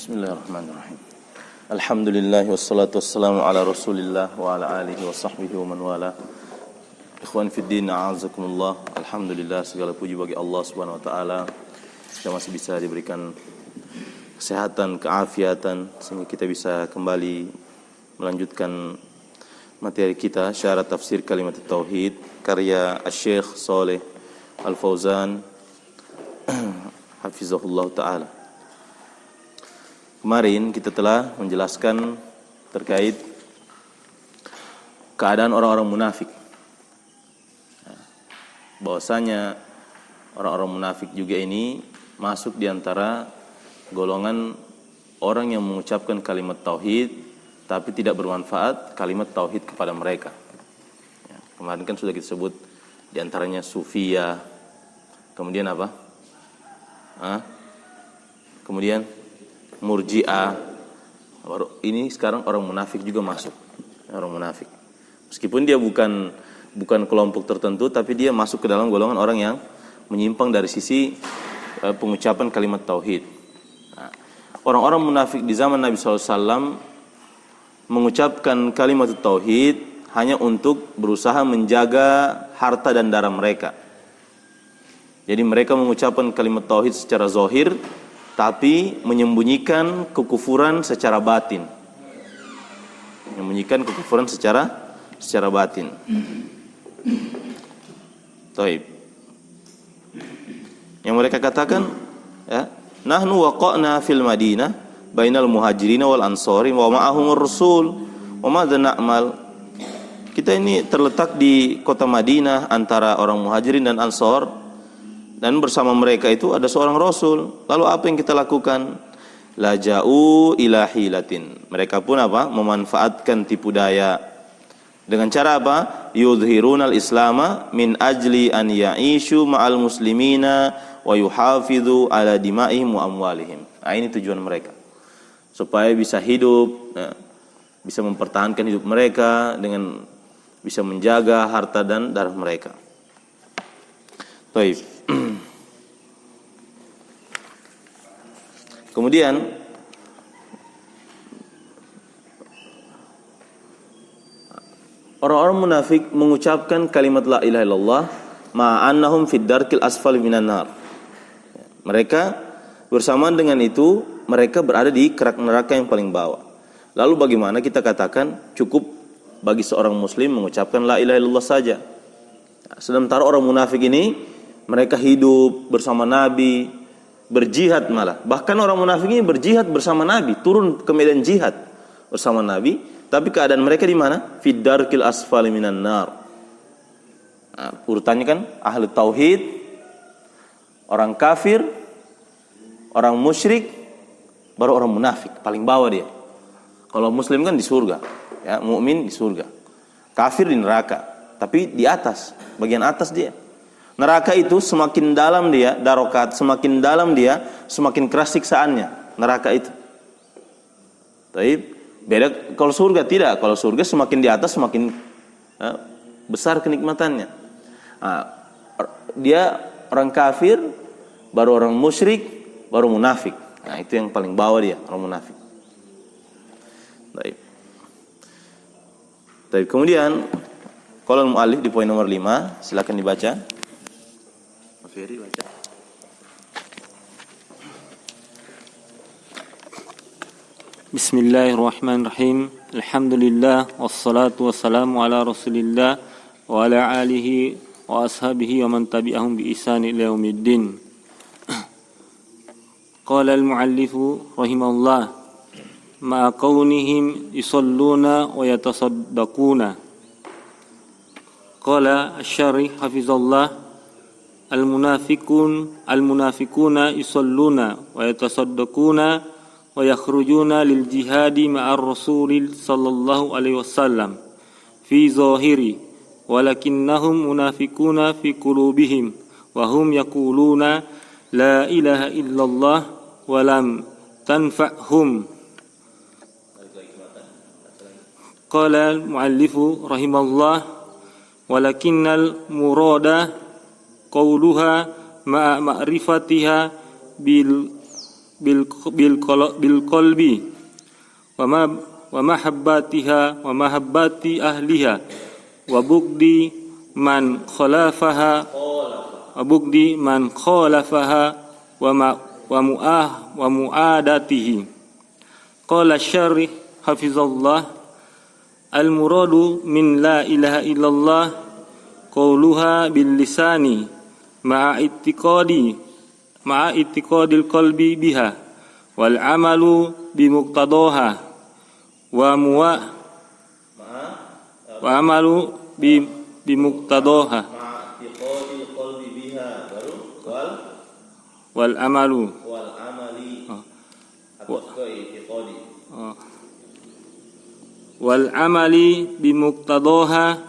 Bismillahirrahmanirrahim. Alhamdulillah wassalatu wassalamu ala Rasulillah wa ala alihi wa sahbihi wa man wala. Ikhwan fid din, a'azakumullah. Alhamdulillah, segala puji bagi Allah Subhanahu wa taala. Kita masih bisa diberikan kesehatan, keafiatan sehingga kita bisa kembali melanjutkan materi kita Syarah Tafsir Kalimat Tauhid karya Asy-Syaikh Shalih Al-Fauzan hafizahullah taala. Kemarin kita telah menjelaskan terkait keadaan orang-orang munafik. Bahwasanya orang-orang munafik juga ini masuk di antara golongan orang yang mengucapkan kalimat tauhid tapi tidak bermanfaat kalimat tauhid kepada mereka. Kemarin kan sudah kita sebut di antaranya sufiyah. Kemudian apa? Kemudian Murji'ah. Ini sekarang orang munafik juga masuk. Orang munafik. Meskipun dia bukan kelompok tertentu, tapi dia masuk ke dalam golongan orang yang menyimpang dari sisi pengucapan kalimat tauhid. Nah, orang-orang munafik di zaman Nabi SAW mengucapkan kalimat tauhid hanya untuk berusaha menjaga harta dan darah mereka. Jadi mereka mengucapkan kalimat tauhid secara zahir, tapi menyembunyikan kekufuran secara batin. Menyembunyikan kekufuran secara batin. Taib. Yang mereka katakan, ya, nahnu waqa'na fil Madinah bainal muhajirin wal ansari wa ma'ahumur rasul wa madza na'mal. Kita ini terletak di kota Madinah antara orang muhajirin dan ansar, dan bersama mereka itu ada seorang rasul. Lalu apa yang kita lakukan? Laja'u ila hilatin. Mereka pun apa? Memanfaatkan tipu daya. Dengan cara apa? Yudhirunal islama min ajli an ya'ishu ma'al muslimina wa yuhafidhu ala dima'ihim wa amwalihim. Nah, ini tujuan mereka. Supaya bisa hidup, bisa mempertahankan hidup mereka dengan bisa menjaga harta dan darah mereka. Baik. Kemudian orang-orang munafik mengucapkan kalimat la ilaha illallah ma'annahum fid darkil asfali minan nar. Mereka bersamaan dengan itu mereka berada di kerak neraka yang paling bawah. Lalu bagaimana kita katakan cukup bagi seorang muslim mengucapkan la ilaha illallah saja? Sementara orang munafik ini mereka hidup bersama Nabi, berjihad malah. Bahkan orang munafik ini berjihad bersama Nabi, turun ke medan jihad bersama Nabi, tapi keadaan mereka di mana? Fid darkil asfali minan nar. Nah, urutannya kan ahli tauhid, orang kafir, orang musyrik, baru orang munafik, paling bawah dia. Kalau muslim kan di surga, ya, mukmin di surga. Kafir di neraka, tapi di atas, bagian atas dia. Neraka itu semakin dalam dia, darokat, semakin dalam dia, semakin keras siksaannya. Neraka itu. Tapi beda kalau surga tidak. Kalau surga semakin di atas semakin besar kenikmatannya. Nah, dia orang kafir, baru orang musyrik, baru munafik. Nah, itu yang paling bawah dia, orang munafik. Baik. Baik, kemudian qaulul muallif di poin nomor 5, silakan dibaca. Ferry baca. Bismillahirrahmanirrahim. Alhamdulillah wassalatu wassalamu ala Rasulillah wa ala alihi wa ashabihi wa man tabi'ahum bi ihsan ila yaumiddin. Qala al-muallif rahimahullah ma kaunihim yusalluna wa yatasaddaquna. Qala asy-syarih hafizallah al-munafiquna yusalluna wa yatasaddaquna wa yakhrujuna lil jihadi ma'ar rasul sallallahu alaihi wasallam fi zahiri walakinnahum munafiquna fi qulubihim wa hum yaquluna la ilaha illallah wa lam tanfa'hum. Qala al-muallifu rahimallah walakinnal murada qauluha ma'a ma'rifatiha bil qalbi wa mahabbatiha wa mahabbati ahliha wa bugdi man khalafaha wa mu'adatihi. Qala syarih hafizallah, al-muradu min la ilaha illallah qauluha bil lisani ma'a itiqadil qalbi biha wal amalu bi muqtadaha wa amalu bi muqtadaha wal amalu wal amali bi muqtadaha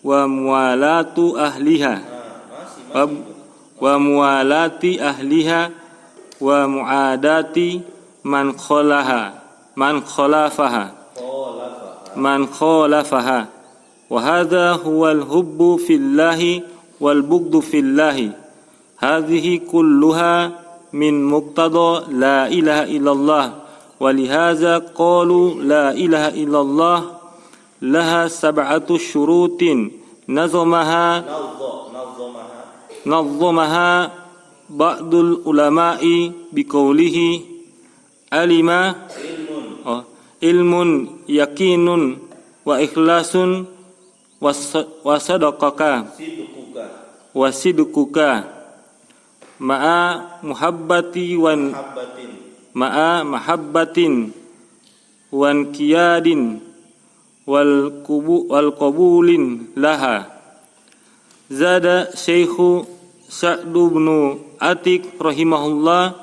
wa muwalatu ahliha wa muwalati ahliha wa muadati man khalafaha wa hadha huwa al-hubbu fillahi wal bughdu fillahi. Hadhihi kulluha min muqtada la ilaha illallah wa lihaza qalu la ilaha illallah laha sab'atu syurutin nazamaha ba'dul ulama'i biqaulihi alima ilmun yakinun wa ikhlasun wa sadaqaka wa sidquka ma'a mahabbatin wan qiyadin wal qabulin laha. Zada Syekhu Sa'd bin Atiq rahimahullah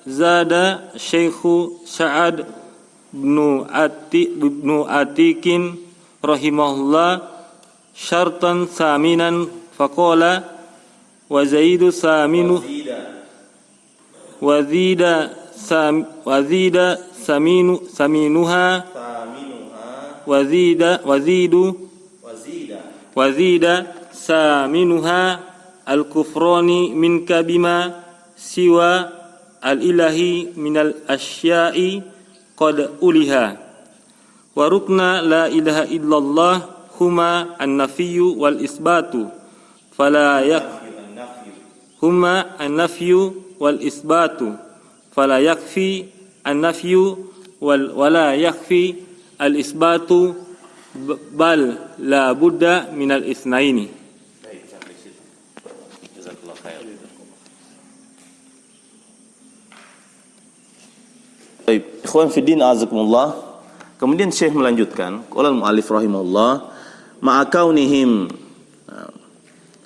Zada Syekhu Sa'ad bin Atiqin rahimahullah syartan saminan faqala wa zaidu saminu wa zida saminuha wa zida saminuha al-kufrani minka bima siwa al-ilahi minal asya'i qad uliha wa rukna la ilaha illallah huma an-nafyu wal isbatu fala huma an-nafyu wal isbatu fala yakfi an-nafyu wala yakfi al-isbatu bal la budda minal itsnaini. Baik, ikhwan fiddin azakumullah. Kemudian Syekh melanjutkan, qala al-muallif rahimahullah, ma'akaunihim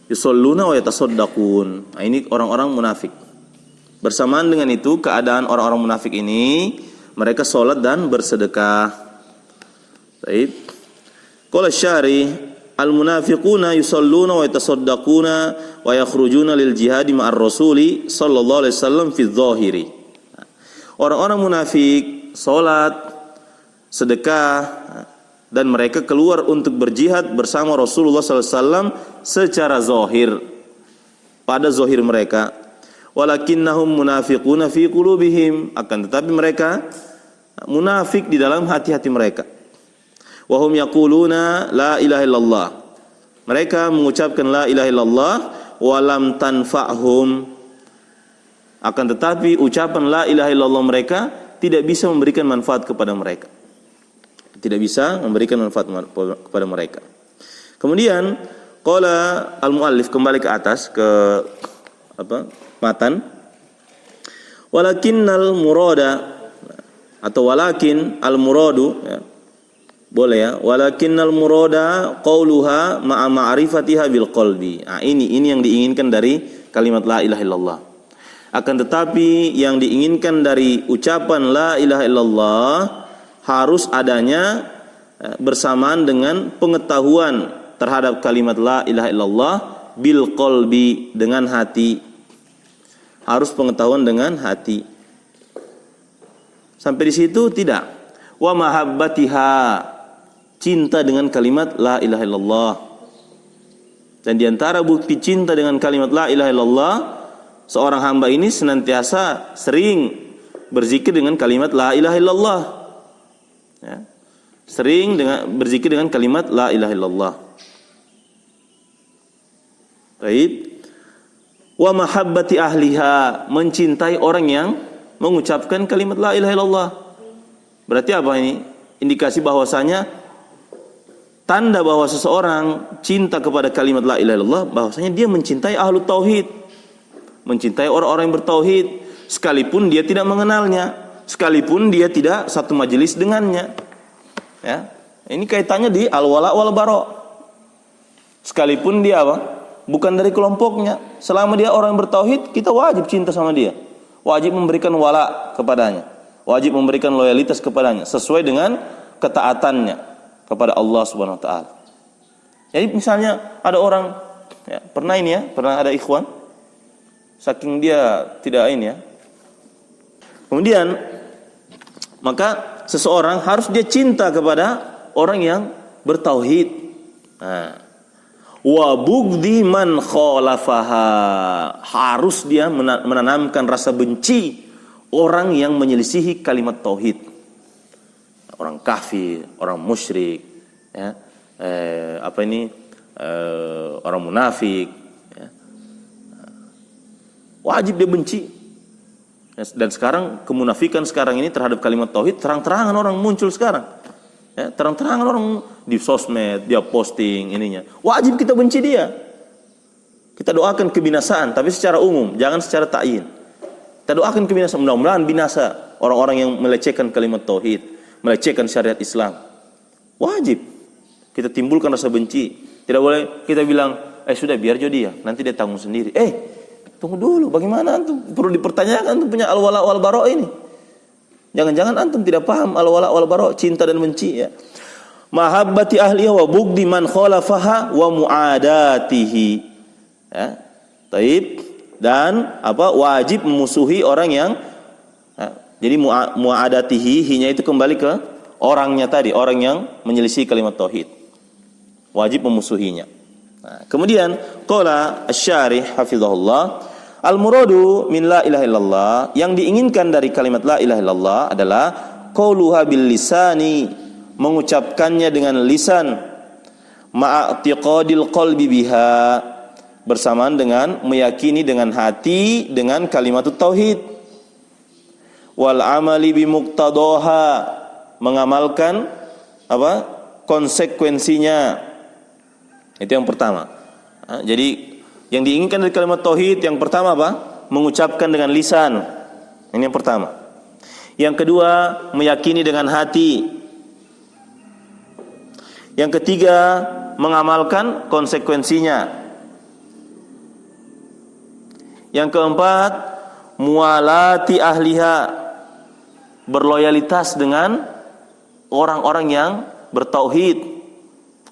yusalluna wa yatasaddaqun. Nah, ini orang-orang munafik. Bersamaan dengan itu, keadaan orang-orang munafik ini, mereka salat dan bersedekah. Baik. Qala syarih, al-munafiquna yusalluna wa yatasaddaquna wa yakhrujuna lil jihadi ma'ar rasuli sallallahu alaihi wasallam fi dzahiri. Orang-orang munafik salat, sedekah, dan mereka keluar untuk berjihad bersama Rasulullah SAW secara zahir, pada zahir mereka. Walakinnahum munafiquna fi qulubihim, akan tetapi mereka munafik di dalam hati-hati mereka. Wahum yaquluna la ilaha illallah, mereka mengucapkan la ilaha illallah walam tanfa'hum, akan tetapi ucapan la ilaha illallah mereka tidak bisa memberikan manfaat kepada mereka. Tidak bisa memberikan manfaat kepada mereka. Kemudian qala al-muallif, kembali ke atas ke matan. Walakinnal murada, atau walakin al-muradu, ya. Boleh ya. Walakinnal murada qauluha ma'a ma'rifatiha bil qalbi. Nah, ini yang diinginkan dari kalimat la ilaha illallah. Akan tetapi yang diinginkan dari ucapan la ilaha illallah harus adanya bersamaan dengan pengetahuan terhadap kalimat la ilaha illallah bil qalbi, dengan hati. Harus pengetahuan dengan hati. Sampai di situ tidak. Wa mahabbatiha, cinta dengan kalimat la ilaha illallah. Dan di antara bukti cinta dengan kalimat la ilaha illallah, seorang hamba ini senantiasa sering berzikir dengan kalimat la ilaha illallah. Ya. Sering berzikir dengan kalimat la ilaha illallah. Baik. Wa mahabbati ahliha, mencintai orang yang mengucapkan kalimat la ilaha illallah. Berarti apa ini? Indikasi bahwasanya tanda bahwa seseorang cinta kepada kalimat la ilaha illallah, bahwasanya dia mencintai ahlu tauhid, mencintai orang-orang yang bertauhid, sekalipun dia tidak mengenalnya, sekalipun dia tidak satu majelis dengannya. Ya, ini kaitannya di al-wala wal bara. Sekalipun dia apa? Bukan dari kelompoknya, selama dia orang yang bertauhid, kita wajib cinta sama dia, wajib memberikan wala kepadanya, wajib memberikan loyalitas kepadanya sesuai dengan ketaatannya kepada Allah Subhanahu wa taala. Jadi misalnya ada orang ya, pernah ada ikhwan saking dia tidak ini ya. Kemudian maka seseorang harus dia cinta kepada orang yang bertauhid. Nah, wa bugdi man khalafaha, harus dia menanamkan rasa benci orang yang menyelisihi kalimat tauhid. Orang kafir, orang musyrik, ya, orang munafik, ya. Wajib dia benci. Dan sekarang kemunafikan sekarang ini terhadap kalimat tauhid terang-terangan orang muncul sekarang. Ya, terang-terangan orang di sosmed, dia posting ininya. Wajib kita benci dia. Kita doakan kebinasaan, tapi secara umum, jangan secara ta'yin. Kita doakan kebinasaan, mudah-mudahan binasa orang-orang yang melecehkan kalimat tauhid, melecehkan syariat Islam. Wajib kita timbulkan rasa benci. Tidak boleh kita bilang, sudah biar jo dia, nanti dia tanggung sendiri. Tunggu dulu, bagaimana antum? Perlu dipertanyakan antum punya al-wala wal bara ini. Jangan-jangan antum tidak paham al-wala wal bara, cinta dan benci ya. Mahabbati ahliha wa bugdi man khalafaha wa muadatihi. Ya. Taib, dan wajib memusuhi orang yang jadi muadatihi, hinya itu kembali ke orangnya tadi, orang yang menyelisih kalimat tauhid. Wajib memusuhinya. Nah, kemudian qala asy-syarih hafizahullah, al-muradu min la ilaha illallah, yang diinginkan dari kalimat la ilaha illallah adalah qauluha bil lisani, mengucapkannya dengan lisan, ma'atiqadil qalbi biha, bersamaan dengan meyakini dengan hati dengan kalimatut tauhid, wal amali bi muqtadaha, mengamalkan konsekuensinya. Itu yang pertama. Jadi yang diinginkan dari kalimat tauhid yang pertama mengucapkan dengan lisan. Ini yang pertama. Yang kedua, meyakini dengan hati. Yang ketiga, mengamalkan konsekuensinya. Yang keempat, mualati ahliha, berloyalitas dengan orang-orang yang bertauhid,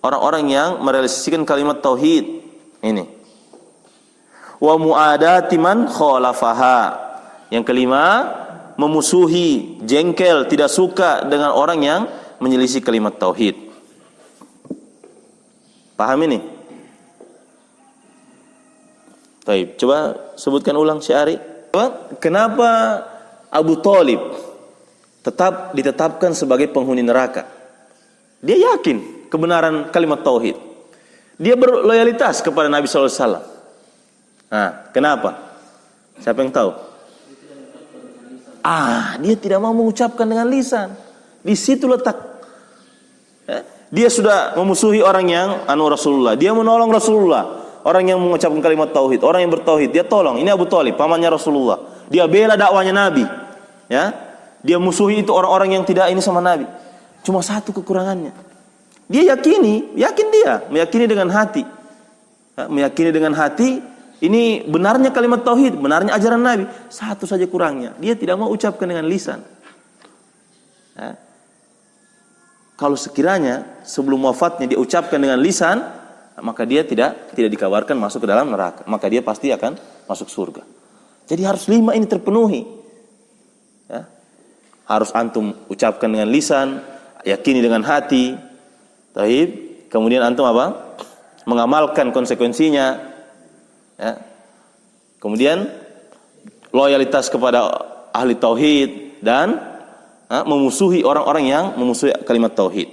orang-orang yang merealisasikan kalimat tauhid. Ini. Wa muadati man khalafaha. Yang kelima, memusuhi, jengkel, tidak suka dengan orang yang menyelisih kalimat tauhid. Paham ini? Baik, coba sebutkan ulang Syari. Kenapa Abu Thalib ditetapkan sebagai penghuni neraka? Dia yakin kebenaran kalimat tauhid. Dia berloyalitas kepada Nabi sallallahu alaihi wasallam. Nah, kenapa? Siapa yang tahu? Dia tidak mau mengucapkan dengan lisan. Di situ letak. Dia sudah memusuhi orang yang Rasulullah. Dia menolong Rasulullah. Orang yang mengucapkan kalimat tauhid, orang yang bertauhid, dia tolong. Ini Abu Thalib, pamannya Rasulullah. Dia bela dakwanya Nabi. Ya. Dia musuhi itu orang-orang yang tidak ini sama Nabi. Cuma satu kekurangannya. Dia meyakini dengan hati. Ya, meyakini dengan hati ini benarnya kalimat tauhid, benarnya ajaran Nabi. Satu saja kurangnya, dia tidak mau ucapkan dengan lisan. Ya. Kalau sekiranya sebelum wafatnya dia ucapkan dengan lisan, maka dia tidak dikabarkan masuk ke dalam neraka, maka dia pasti akan masuk surga. Jadi harus 5 ini terpenuhi. Ya. Harus antum ucapkan dengan lisan, yakini dengan hati. Taib. Kemudian antum mengamalkan konsekuensinya, ya. Kemudian loyalitas kepada ahli tauhid dan memusuhi orang-orang yang memusuhi kalimat tauhid.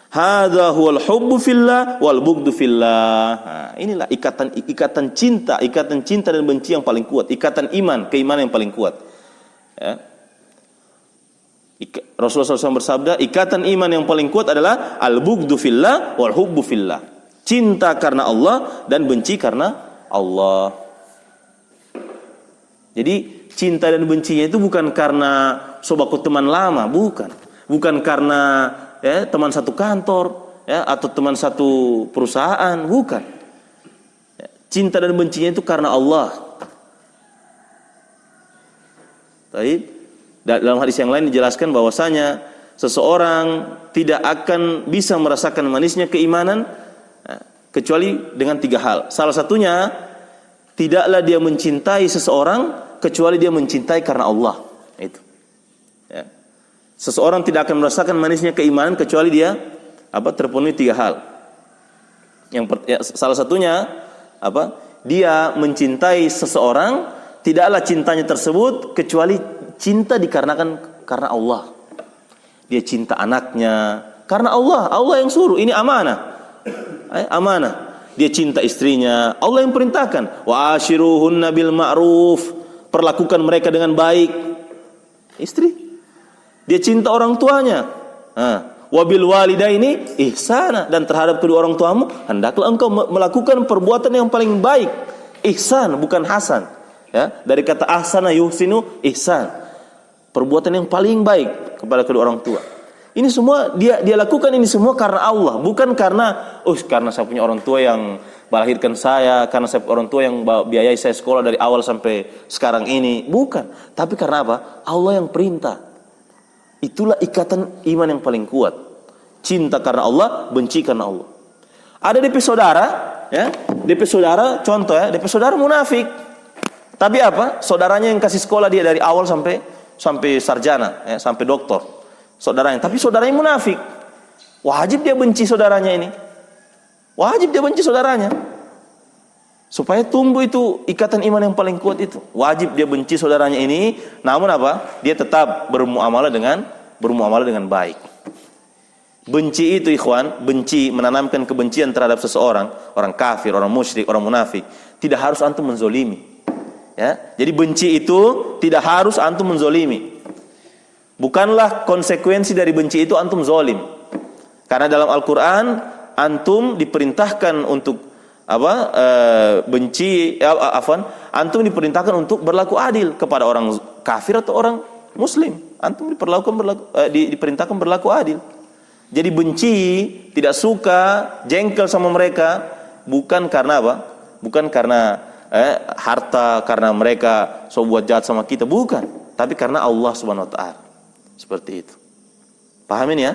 Hadza huwal hubbu fillah wal bughdu fillah. Nah, inilah ikatan cinta dan benci yang paling kuat, ikatan keimanan yang paling kuat. Ya. Rasulullah SAW bersabda, ikatan iman yang paling kuat adalah al-bughdu fillah wal hubbu fillah. Cinta karena Allah dan benci karena Allah. Jadi cinta dan bencinya itu bukan karena sobaku teman lama, bukan karena teman satu kantor, atau teman satu perusahaan, bukan. Cinta dan bencinya itu karena Allah. Baik. Dalam hadis yang lain dijelaskan bahwasanya seseorang tidak akan bisa merasakan manisnya keimanan kecuali dengan 3 hal. Salah satunya, tidaklah dia mencintai seseorang kecuali dia mencintai karena Allah. Itu. Ya. Seseorang tidak akan merasakan manisnya keimanan kecuali dia terpenuhi 3 hal. Salah satunya dia mencintai seseorang, tidaklah cintanya tersebut kecuali cinta dikarenakan karena Allah. Dia cinta anaknya karena Allah yang suruh, ini amanah. Dia cinta istrinya, Allah yang perintahkan, wa ashiruhunna bil ma'ruf, perlakukan mereka dengan baik. Istri. Dia cinta orang tuanya. Wa bil walidaini ihsana, dan terhadap kedua orang tuamu hendaklah engkau melakukan perbuatan yang paling baik. Ihsan, bukan hasan. Ya, dari kata ahsana yuhsinu, ihsan. Perbuatan yang paling baik kepada kedua orang tua. Ini semua dia lakukan ini semua karena Allah, bukan karena saya punya orang tua yang melahirkan saya, karena saya orang tua yang biayai saya sekolah dari awal sampai sekarang ini, bukan. Tapi karena apa? Allah yang perintah. Itulah ikatan iman yang paling kuat. Cinta karena Allah, benci karena Allah. Ada DP saudara, ya, DP saudara, contoh ya, DP saudara munafik. Tapi saudaranya yang kasih sekolah dia dari awal sampai sarjana, sampai doktor, saudaranya. Tapi saudaranya munafik. Wajib dia benci saudaranya ini. Wajib dia benci saudaranya. Supaya tumbuh itu ikatan iman yang paling kuat itu. Wajib dia benci saudaranya ini. Namun dia tetap bermuamalah dengan baik. Benci itu ikhwan, benci, menanamkan kebencian terhadap seseorang, orang kafir, orang musyrik, orang munafik, tidak harus antum menzolimi. Ya, jadi benci itu tidak harus antum menzolimi. Bukanlah konsekuensi dari benci itu antum zolim. Karena dalam Al-Quran antum diperintahkan untuk antum diperintahkan untuk berlaku adil kepada orang kafir atau orang muslim. Antum diperintahkan berlaku adil. Jadi benci, tidak suka, jengkel sama mereka bukan karena bukan karena harta, karena mereka buat jahat sama kita, bukan, tapi karena Allah Subhanahu wa taala. Seperti itu. Paham ini ya?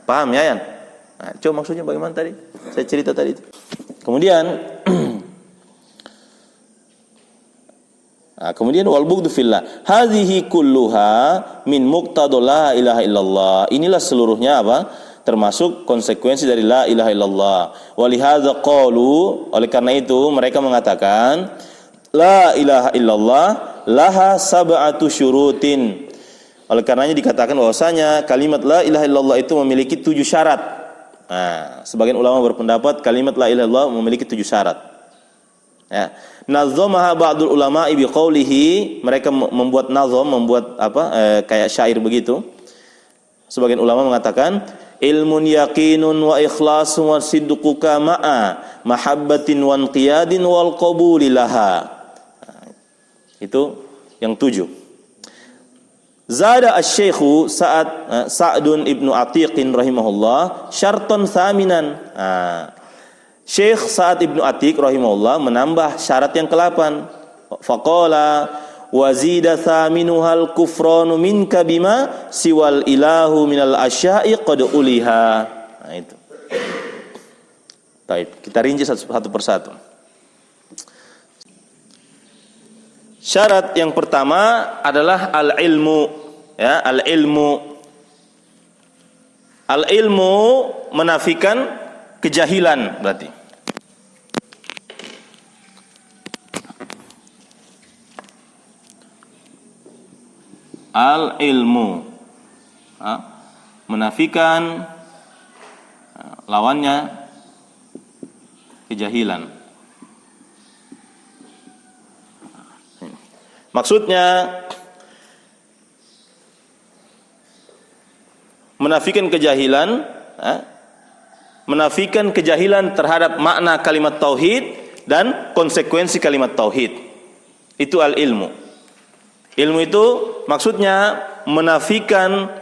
Paham ya, Yan? Nah, coba maksudnya bagaimana tadi? Saya cerita tadi itu. Kemudian wal bughdu fillah. Hadhihi kulluha min muqtadha la ilaha illallah. Inilah seluruhnya termasuk konsekuensi dari la ilaha illallah. Walihadza qalu, oleh karena itu mereka mengatakan la ilaha illallah laha sab'atu syurutin. Oleh karenanya dikatakan bahwasanya kalimat la ilaha illallah itu memiliki 7 syarat. Sebagian ulama berpendapat kalimat la ilaha illallah memiliki 7 syarat. Ya. Nazamaha ba'dul ulama bi qaulihi, mereka membuat kayak syair begitu. Sebagian ulama mengatakan ilmun yaqinun wa ikhlasun wa sidquka ma'a mahabbatin wa inqiyadin wal qabuli laha. Itu yang 7. Zada asy-syaikhu Sa'dun ibnu Atiqin rahimahullah syartan thaminan. Syekh Sa'ad ibnu Atiq rahimahullah menambah syarat yang ke-8. Faqala wazida thaminuhal kufranu minka bima siwal ilahu minal asya'i qad uliha. Nah itu. Baik, kita rinci satu persatu. Syarat yang pertama adalah al-ilmu, ya, al-ilmu. Al-ilmu menafikan kejahilan berarti. Al-ilmu, menafikan lawannya kejahilan. Maksudnya menafikan kejahilan, menafikan kejahilan terhadap makna kalimat tauhid dan konsekuensi kalimat tauhid. Itu al-ilmu. Ilmu itu maksudnya menafikan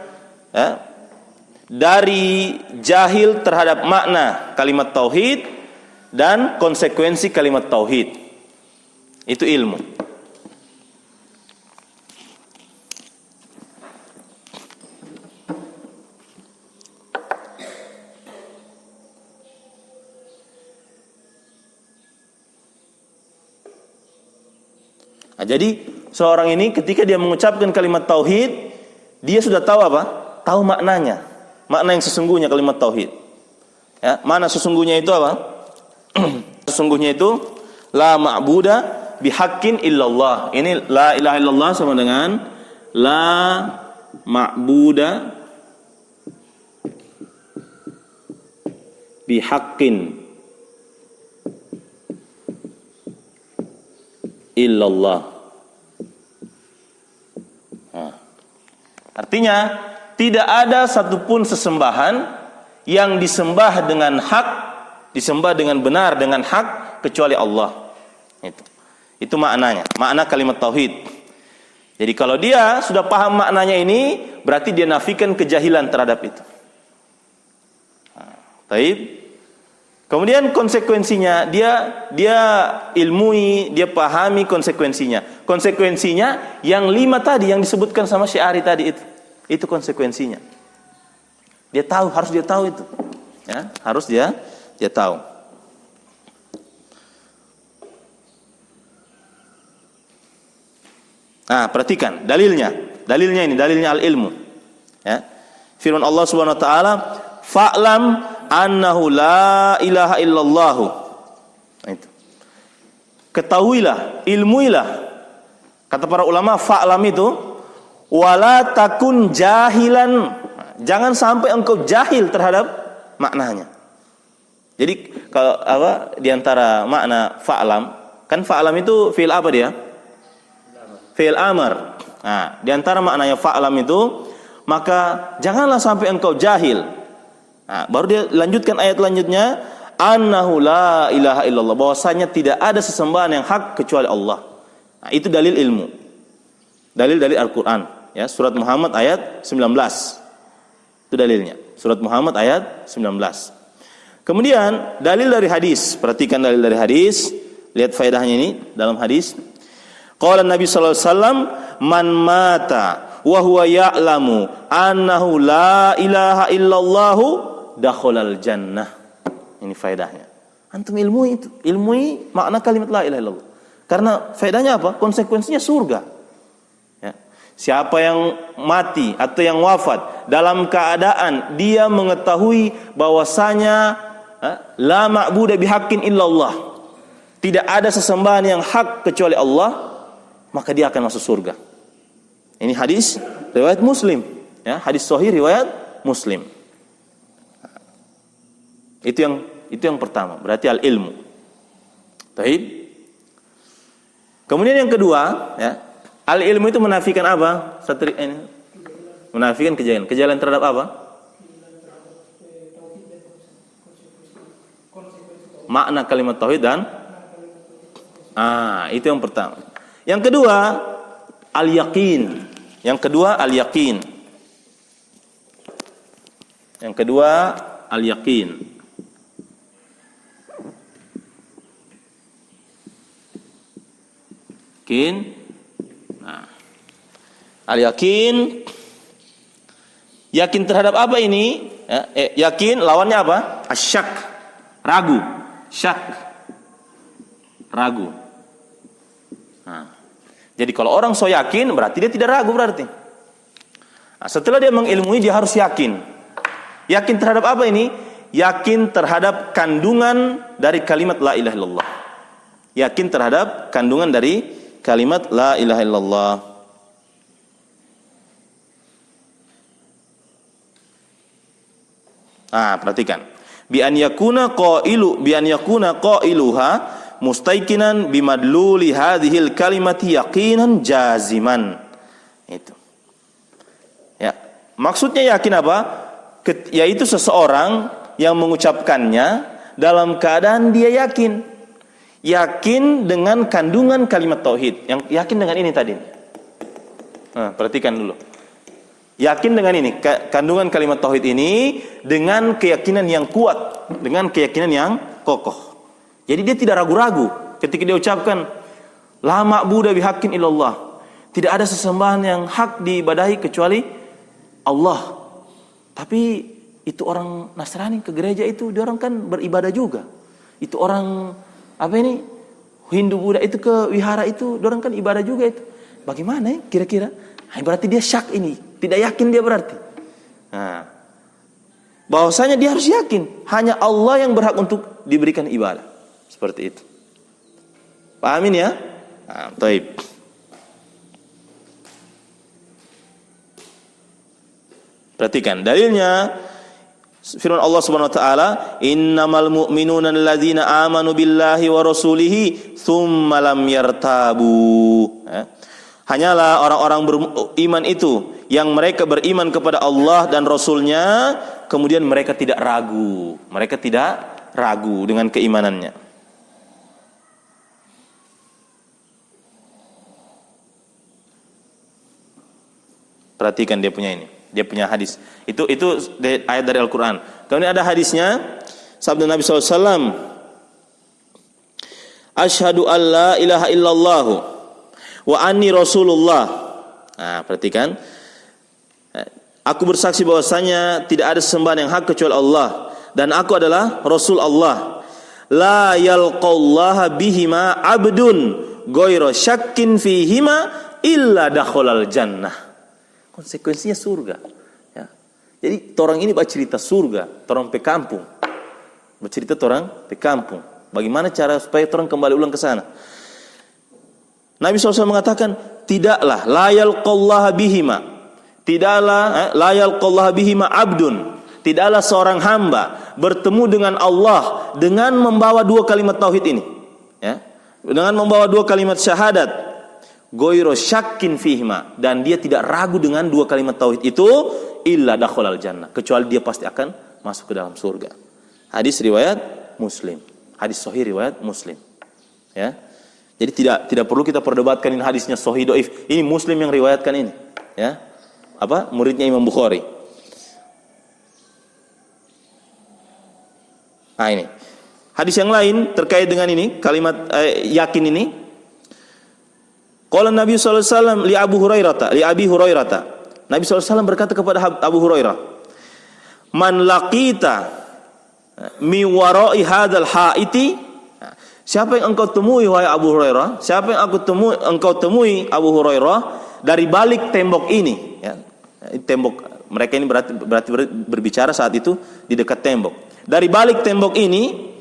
dari jahil terhadap makna kalimat tauhid dan konsekuensi kalimat tauhid. Itu ilmu. Nah, jadi seorang ini ketika dia mengucapkan kalimat tauhid, dia sudah tahu apa? Tahu maknanya. Makna yang sesungguhnya kalimat tauhid. Ya, makna sesungguhnya itu apa? Sesungguhnya itu la ma'buda bihaqqin illallah. Ini la ilaha illallah sama dengan la ma'buda bihaqqin illallah. Artinya tidak ada satupun sesembahan yang disembah dengan hak, disembah dengan benar dengan hak kecuali Allah. Itu maknanya, makna kalimat tauhid. Jadi kalau dia sudah paham maknanya ini, berarti dia nafikan kejahilan terhadap itu. Taib. Kemudian konsekuensinya dia ilmui, dia pahami konsekuensinya. Konsekuensinya yang 5 tadi yang disebutkan sama Sy'ari tadi itu. Itu konsekuensinya. Dia tahu, harus dia tahu itu. Ya, harus dia tahu. Nah, perhatikan dalilnya. Dalilnya ini, dalilnya al-ilmu. Ya. Firman Allah Subhanahu wa taala, "Fa'lam annahu la ilaha illallah." Nah, itu. Ketahuilah, ilmuilah. Kata para ulama, fa'lam itu wala takun jahilan. Jangan sampai engkau jahil terhadap maknanya. Jadi kalau di antara makna fa'lam, kan fa'lam itu fi'il apa dia? Fi'il amar. Nah, di antara maknanya fa'lam itu, maka janganlah sampai engkau jahil. Nah, baru dia lanjutkan ayat lanjutnya, annahu la ilaha illallah, bahwasanya tidak ada sesembahan yang hak kecuali Allah. Nah, itu dalil ilmu. Dalil dari Al-Qur'an, ya, surat Muhammad ayat 19. Itu dalilnya. Surat Muhammad ayat 19. Kemudian dalil dari hadis, perhatikan dalil dari hadis, lihat faedahnya ini dalam hadis. Qala Nabi sallallahu alaihi wasallam, man mata wa huwa ya'lamu annahu la ilaha illallah dakhalal jannah. Ini faedahnya. Antum ilmui itu, ilmui makna kalimat la ilaha illallah. Karena faedahnya apa? Konsekuensinya surga. Ya. Siapa yang mati atau yang wafat dalam keadaan dia mengetahui bahwasanya la ma'budu bihaqqin illallah, tidak ada sesembahan yang hak kecuali Allah, maka dia akan masuk surga. Ini hadis riwayat Muslim, ya, hadis sahih riwayat Muslim. Itu yang pertama, berarti al-ilmu. Baik. Kemudian yang kedua, ya, al-ilmu itu menafikan apa? Menafikan kejahilan. Kejahilan terhadap apa? Makna kalimat tauhid dan itu yang pertama. Yang kedua, al-yaqin. Yang kedua, al-yaqin. Yang kedua, al-yaqin. Al-yaqin, yakin terhadap apa ini? Yakin lawannya apa? Asyak, ragu. Syak, ragu. Jadi kalau orang so yakin, berarti dia tidak ragu berarti. Setelah dia mengilmui, dia harus yakin. Yakin terhadap apa ini? yakin terhadap kandungan dari kalimat la ilaha illallah. Yakin terhadap kandungan dari kalimat la ilaha illallah. Perhatikan. Bi an yakuna qailuha mustaiqinan bimadluli hadhil kalimati yaqinan jaziman. Itu. Ya, maksudnya yakin apa? Yaitu seseorang yang mengucapkannya dalam keadaan dia yakin. Yakin dengan kandungan kalimat tauhid. Yang yakin dengan ini tadi. Perhatikan dulu. Yakin dengan ini, kandungan kalimat tauhid ini dengan keyakinan yang kuat, dengan keyakinan yang kokoh. Jadi dia tidak ragu-ragu ketika dia ucapkan la ma'budu bihaqqin illallah. Tidak ada sesembahan yang hak diibadahi kecuali Allah. Tapi itu orang Nasrani ke gereja itu, dia orang kan beribadah juga. Itu orang Hindu Buddha itu ke wihara itu, dia orang kan ibadah juga itu. Bagaimana ya kira-kira? Berarti dia syak ini, tidak yakin dia berarti. Bahwasanya dia harus yakin hanya Allah yang berhak untuk diberikan ibadah. Seperti itu. Pahamin ya? Taib. Perhatikan dalilnya. Firman Allah Subhanahu wa taala, "Innamal mu'minuna alladzina amanu billahi wa rasulihi tsumma lam yartabu." Hanyalah orang-orang beriman itu yang mereka beriman kepada Allah dan Rasulnya, kemudian mereka tidak ragu. Mereka tidak ragu dengan keimanannya. Perhatikan dia punya ini. Dia punya hadis. Itu ayat dari Al-Quran. Kemudian ada hadisnya, sabda Nabi SAW, "Asyhadu an la ilaha illallah wa anni rasulullah." Perhatikan. Aku bersaksi bahwasanya tidak ada sembahan yang hak kecuali Allah dan aku adalah Rasul Allah. La yalqallaha bihima abdun ghairu syakkin fihima illa dakhalal jannah. Konsekuensinya surga. Ya. Jadi orang ini bercerita surga, orang pe kampung. Bercerita orang pe kampung. Bagaimana cara supaya orang kembali ulang ke sana? Nabi SAW mengatakan, tidaklah layal qallaha bihima. Tidaklah layal qallaha bihima abdun. Tidaklah seorang hamba bertemu dengan Allah dengan membawa dua kalimat tauhid ini. Ya. Dengan membawa dua kalimat syahadat. Goiro syakkin fihima, dan dia tidak ragu dengan dua kalimat tauhid itu, illa dakhalal jannah, kecuali dia pasti akan masuk ke dalam surga. Hadis riwayat Muslim. Hadis sahih riwayat Muslim. Ya. Jadi tidak perlu kita perdebatkan ini hadisnya sahih dhaif. Ini Muslim yang riwayatkan ini. Ya. Muridnya Imam Bukhari. Ini. Hadis yang lain terkait dengan ini, kalimat yakin ini. Qala Nabi sallallahu alaihi wasallam li Abi Hurairah. Nabi sallallahu alaihi wasallam berkata kepada Abu Hurairah, "Man laqita mi wara'i hadzal haiti." Siapa yang engkau temui wahai Abu Hurairah? Siapa yang engkau temui Abu Hurairah dari balik tembok ini, ya. Tembok mereka ini berarti berbicara saat itu di dekat tembok. Dari balik tembok ini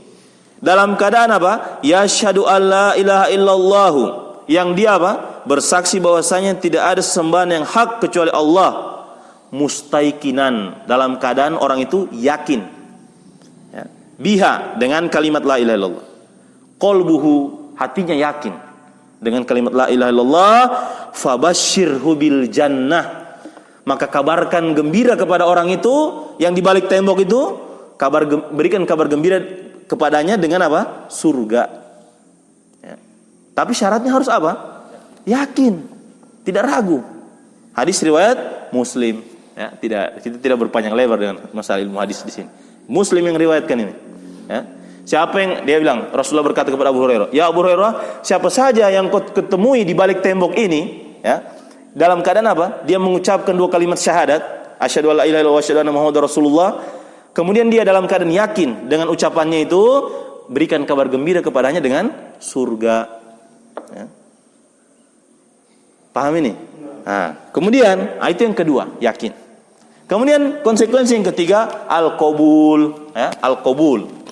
dalam keadaan apa? Yasyhadu alla ilaha illallah. Yang dia bersaksi bahwasanya tidak ada sembahan yang hak kecuali Allah, mustaiqinan, dalam keadaan orang itu yakin, ya. Biha, dengan kalimat la ilaha illallah. Qalbuhu, hatinya yakin dengan kalimat la ilaha illallah. Fabashshirhu bil jannah, maka kabarkan gembira kepada orang itu yang di balik tembok itu, berikan kabar gembira kepadanya dengan apa? Surga. Tapi syaratnya harus apa? Yakin, tidak ragu. Hadis riwayat Muslim. Ya, kita tidak berpanjang lebar dengan masalah ilmu hadis di sini. Muslim yang riwayatkan ini. Ya. Siapa yang dia bilang? Rasulullah berkata kepada Abu Hurairah, "Ya Abu Hurairah, siapa saja yang kau ketemui di balik tembok ini, ya, dalam keadaan apa? Dia mengucapkan dua kalimat syahadat, asyhadu an la ilaha illallah wa asyhadu anna Muhammadar Rasulullah. Kemudian dia dalam keadaan yakin dengan ucapannya itu, berikan kabar gembira kepadanya dengan surga." Ya. Paham ini? Kemudian itu yang kedua, yakin. Kemudian konsekuensi yang ketiga, al-qabul. ya, al-qabul.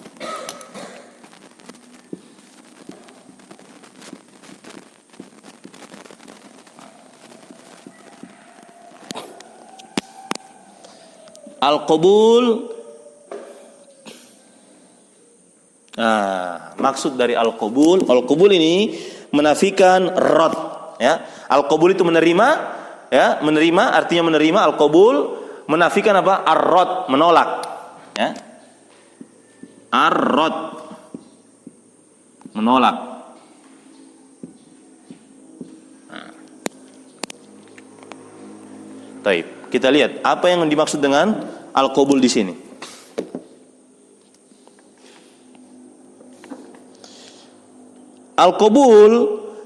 Al-qabul, maksud dari al-qabul ini menafikan rad, ya. Al-qabul itu menerima, ya, menerima artinya menerima. Al-qabul menafikan apa? Ar-rad, menolak, ya. Ar-rad, menolak. Baik, kita lihat apa yang dimaksud dengan al-qabul di sini. Al-qabul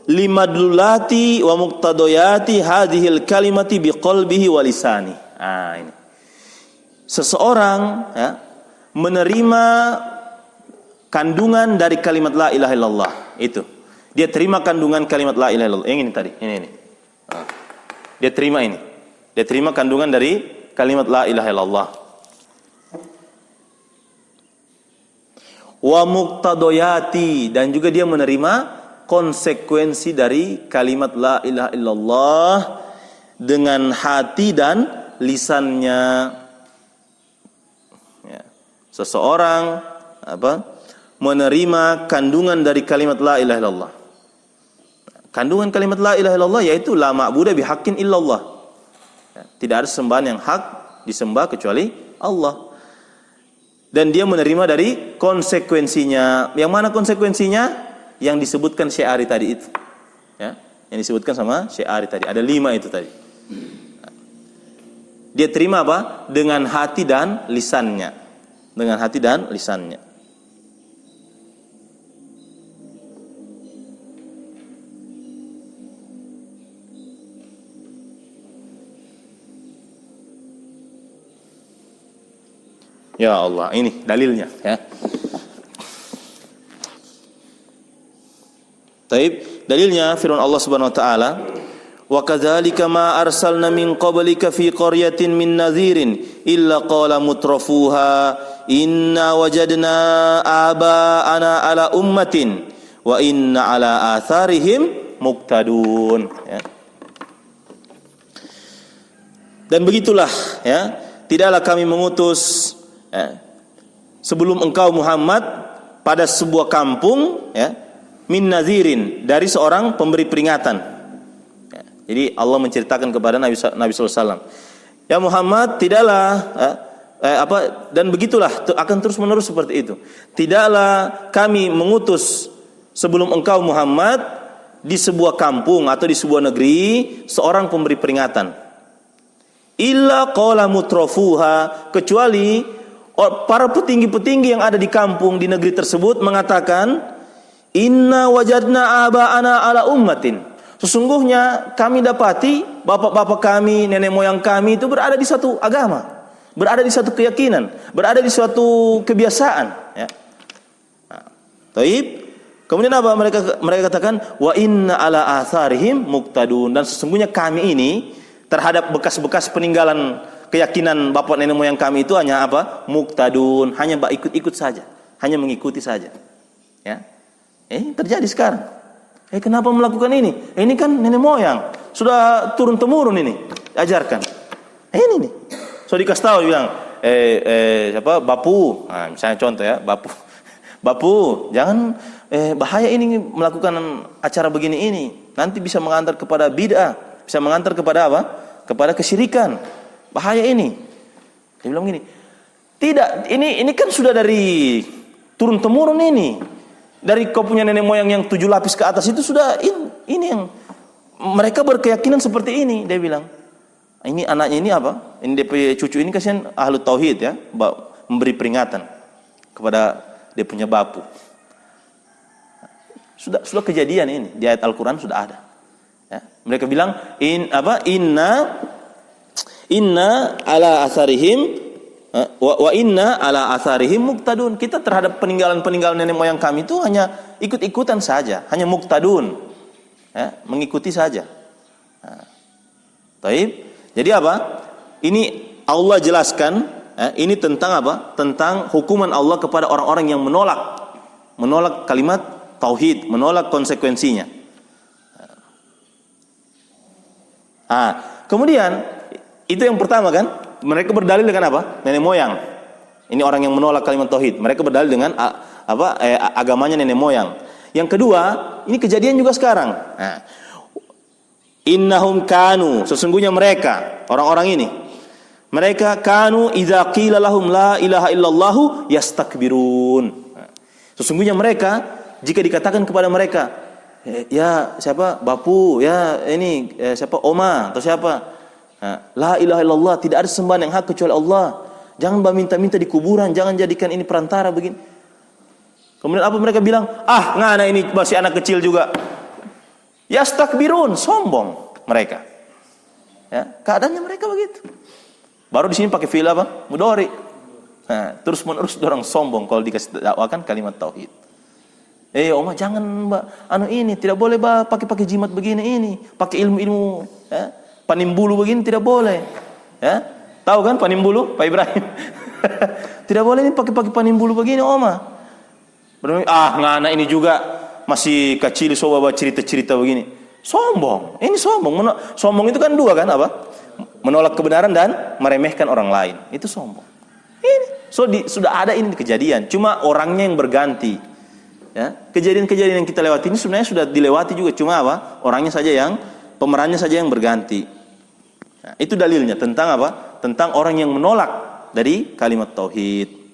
limadlulati wa muqtadayati hadhil kalimati biqalbihi wa lisani. Ini. Seseorang, ya, menerima kandungan dari kalimat la ilaha illallah. Itu. Dia terima kandungan kalimat la ilaha illallah. Yang ini tadi, ini. Dia terima ini. Dia terima kandungan dari kalimat la ilaha illallah. Wa muqtadayati, dan juga dia menerima konsekuensi dari kalimat la ilaha illallah dengan hati dan lisannya. Ya. Seseorang menerima kandungan dari kalimat la ilaha illallah. Kandungan kalimat la ilaha illallah yaitu la ma'budu bihaqqin illallah. Ya. Tidak ada sembahan yang hak disembah kecuali Allah. Dan dia menerima dari konsekuensinya. Yang mana konsekuensinya? Yang disebutkan Syekh tadi itu. Ya, yang disebutkan sama Syekh tadi. Ada 5 itu tadi. Dia terima apa? Dengan hati dan lisannya. Dengan hati dan lisannya. Ya Allah, ini dalilnya, ya. Taib, dalilnya firman Allah Subhanahu wa taala, "Wa kadzalika ma arsalna min qablika fi qaryatin min nadhirin illa qala mutrafuha inna wajadna aba'ana ala ummatin wa inna ala atharihim muqtadun." Ya. Dan begitulah, ya, tidaklah kami mengutus, ya, sebelum engkau Muhammad pada sebuah kampung, ya, min nadhirin, dari seorang pemberi peringatan. Ya, jadi Allah menceritakan kepada Nabi SAW, ya Muhammad, tidaklah dan begitulah akan terus menerus seperti itu. Tidaklah kami mengutus sebelum engkau Muhammad di sebuah kampung atau di sebuah negeri seorang pemberi peringatan. Illa qala mutrafuha, kecuali para petinggi-petinggi yang ada di kampung, di negeri tersebut mengatakan, inna wajadna aba'ana ala ummatin, sesungguhnya kami dapati bapak-bapak kami, nenek moyang kami itu berada di satu agama, berada di satu keyakinan, berada di suatu kebiasaan, ya. Taib. Kemudian apa mereka katakan, wa inna ala atharihim muqtadun, dan sesungguhnya kami ini terhadap bekas-bekas peninggalan keyakinan bapak nenek moyang kami itu hanya apa? Muqtadun, hanya ikut-ikut saja, hanya mengikuti saja. Ya. Terjadi sekarang. Kenapa melakukan ini? Ini kan nenek moyang, sudah turun temurun ini, ajarkan. Ini nih. So dikasih tahu bilang, siapa? Bapu. Nah, misalnya contoh ya, Bapu, jangan bahaya ini melakukan acara begini ini. Nanti bisa mengantar kepada bid'ah, bisa mengantar kepada apa? Kepada kesyirikan. Bahaya ini. Dia bilang gini, tidak, ini kan sudah dari turun temurun ini. Dari kau punya nenek moyang yang 7 lapis ke atas itu sudah ini yang mereka berkeyakinan seperti ini. Dia bilang, ini anaknya ini apa? Ini dia cucu ini kasihan ahlu tauhid, ya, memberi peringatan kepada dia punya bapu. Sudah kejadian ini di ayat Al-Qur'an sudah ada. Ya, mereka bilang inna ala asarihim wa inna ala atharihim muqtadun. Kita terhadap peninggalan-peninggalan nenek moyang kami itu hanya ikut-ikutan saja, hanya muqtadun, ya, mengikuti saja. Taib. Jadi apa? Ini Allah jelaskan, ini tentang apa? Tentang hukuman Allah kepada orang-orang yang menolak kalimat tauhid, menolak konsekuensinya. Kemudian itu yang pertama kan, mereka berdalil dengan apa? Nenek moyang. Ini orang yang menolak kalimat tauhid. Mereka berdalil dengan agamanya nenek moyang. Yang kedua, ini kejadian juga sekarang. Innahum kanu, sesungguhnya mereka, orang-orang ini, mereka kanu idza qila lahum la ilaha illallah yastakbirun. Sesungguhnya mereka jika dikatakan kepada mereka, ya siapa bapu, ya ini siapa oma atau siapa, la ilaha illallah, tidak ada sembahan yang hak kecuali Allah. Jangan minta-minta di kuburan, jangan jadikan ini perantara begini. Kemudian apa mereka bilang? Ngana ini masih anak kecil juga. Yastakbirun, sombong mereka. Ya, keadaannya mereka begitu. Baru di sini pakai fi'il apa? Mudhari. Terus menerus orang sombong kalau dikasih dakwakan kalimat tauhid. Oma jangan mbak, ini tidak boleh mbak pakai jimat begini ini, pakai ilmu panimbulu begini tidak boleh. Ya, tahu kan panimbulu, Pak Ibrahim? Tidak boleh ini pakai panimbulu begini, Oma. Ngana ini juga masih kecil, bawa cerita-cerita begini. Sombong, ini sombong. Sombong itu kan dua kan, apa? Menolak kebenaran dan meremehkan orang lain. Itu sombong. Ini sudah ada ini kejadian, cuma orangnya yang berganti. Ya, kejadian-kejadian yang kita lewati ini sebenarnya sudah dilewati juga, cuma apa? Orangnya saja pemerannya saja yang berganti. Nah, itu dalilnya tentang apa? Tentang orang yang menolak dari kalimat tauhid.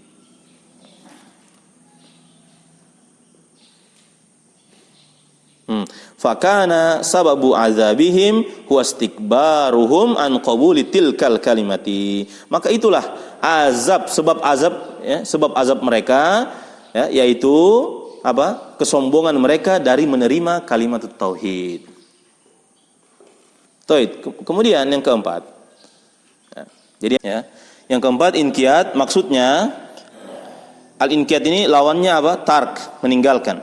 Fakana sababu azabihim huwa istikbaruhum an qabuli tilkal kalimati. Maka itulah sebab azab mereka, ya, yaitu apa? Kesombongan mereka dari menerima kalimat tauhid. Kemudian yang keempat. Jadi yang keempat inqiyad, maksudnya al-inqiyad ini lawannya apa? Tark, meninggalkan.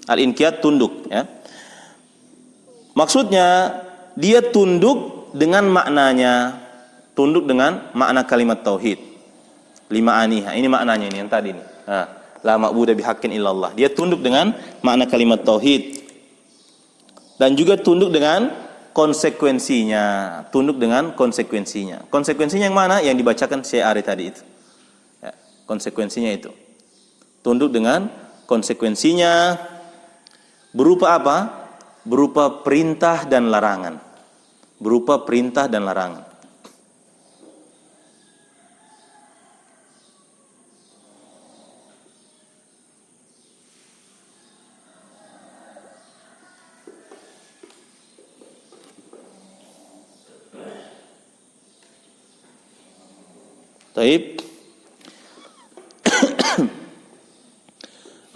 Al-inqiyad tunduk, ya. Maksudnya dia tunduk dengan maknanya, tunduk dengan makna kalimat tauhid. 5 aniha, ini maknanya ini yang tadi nih. La ma'budu bihaqqin illallah. Dia tunduk dengan makna kalimat tauhid. Dan juga tunduk dengan konsekuensinya, Konsekuensinya yang mana? Yang dibacakan Syekh Ari tadi itu. Ya, konsekuensinya itu. Tunduk dengan konsekuensinya berupa apa? Berupa perintah dan larangan. Taib.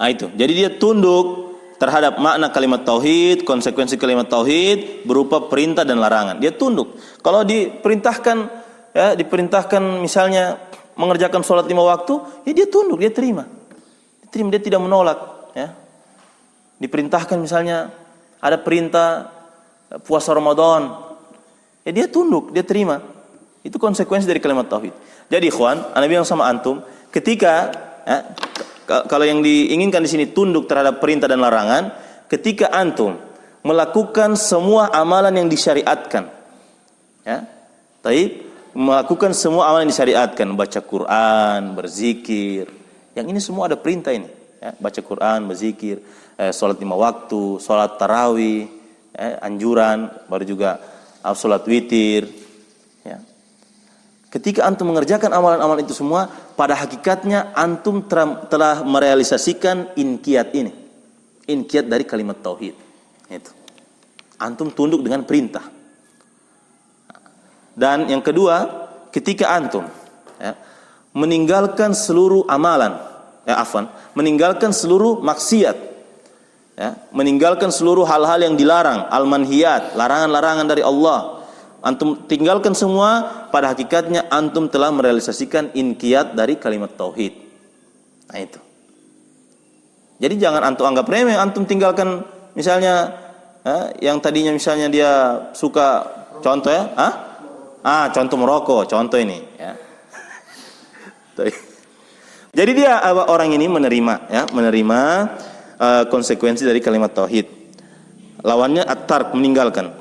Itu. Jadi dia tunduk terhadap makna kalimat tauhid, konsekuensi kalimat tauhid berupa perintah dan larangan. Dia tunduk. Kalau diperintahkan misalnya mengerjakan sholat 5 waktu, ya dia tunduk, dia terima, dia tidak menolak. Ya. Diperintahkan misalnya ada perintah puasa Ramadan, ya dia tunduk, dia terima. Itu konsekuensi dari kalimat tauhid. Jadi ikhwan, ana bilang sama antum, ketika kalau yang diinginkan di sini tunduk terhadap perintah dan larangan, ketika antum melakukan semua amalan yang disyariatkan, ya, melakukan semua amalan yang disyariatkan, baca Quran, berzikir, yang ini semua ada perintah ini, ya, baca Quran, berzikir, sholat 5 waktu, sholat tarawih, anjuran, baru juga sholat witir, ya. Ketika antum mengerjakan amalan-amalan itu semua, pada hakikatnya antum telah merealisasikan inqiyad ini. Inqiyad dari kalimat tauhid. Itu. Antum tunduk dengan perintah. Dan yang kedua, ketika antum meninggalkan seluruh amalan, meninggalkan seluruh maksiat, meninggalkan seluruh hal-hal yang dilarang, al-manhiyat, larangan-larangan dari Allah, antum tinggalkan semua, pada hakikatnya antum telah merealisasikan inqiyad dari kalimat tauhid. Nah itu. Jadi jangan antum anggap remeh, antum tinggalkan misalnya yang tadinya misalnya dia suka, contoh ya, contoh merokok, contoh ini, ya. Jadi dia orang ini menerima konsekuensi dari kalimat tauhid. Lawannya at-tark, meninggalkan.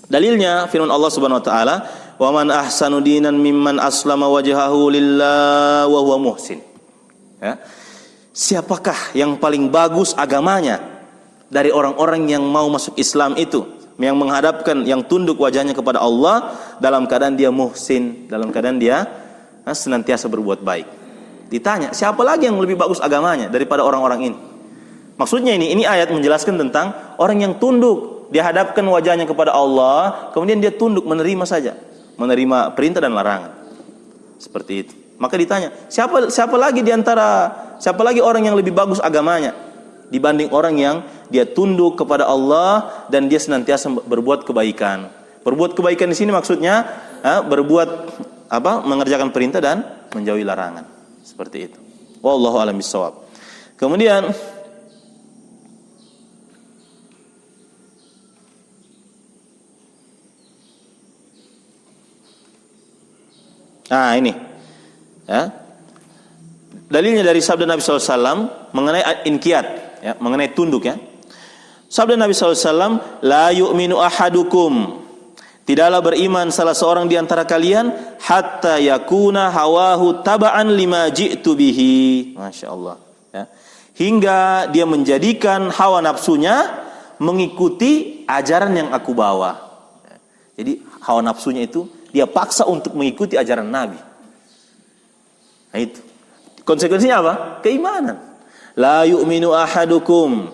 Dalilnya firman Allah Subhanahu wa taala, "Wa man ahsanu dinan mimman aslama wajhahu lillahi wa huwa muhsin." Ya. Siapakah yang paling bagus agamanya dari orang-orang yang mau masuk Islam itu, yang menghadapkan, yang tunduk wajahnya kepada Allah dalam keadaan dia muhsin, dalam keadaan dia senantiasa berbuat baik. Ditanya, siapa lagi yang lebih bagus agamanya daripada orang-orang ini? Maksudnya ini ayat menjelaskan tentang orang yang tunduk, dia hadapkan wajahnya kepada Allah, kemudian dia tunduk menerima saja, menerima perintah dan larangan. Seperti itu. Maka ditanya, siapa lagi orang yang lebih bagus agamanya dibanding orang yang dia tunduk kepada Allah dan dia senantiasa berbuat kebaikan. Berbuat kebaikan di sini maksudnya mengerjakan perintah dan menjauhi larangan. Seperti itu. Wallahu a'lam bishawab. Kemudian ini ya. Dalilnya dari sabda Nabi SAW mengenai inqiyad, ya, mengenai tunduk, ya. Sabda Nabi SAW, la yu'minu ahadukum, tidaklah beriman salah seorang di antara kalian hatta yakuna hawahu taba'an lima ji'tu bihi. Masya Allah, ya. Hingga dia menjadikan hawa nafsunya mengikuti ajaran yang aku bawa. Jadi hawa nafsunya itu dia paksa untuk mengikuti ajaran Nabi. Nah itu. Konsekuensinya apa? Keimanan. La yu'minu ahadukum.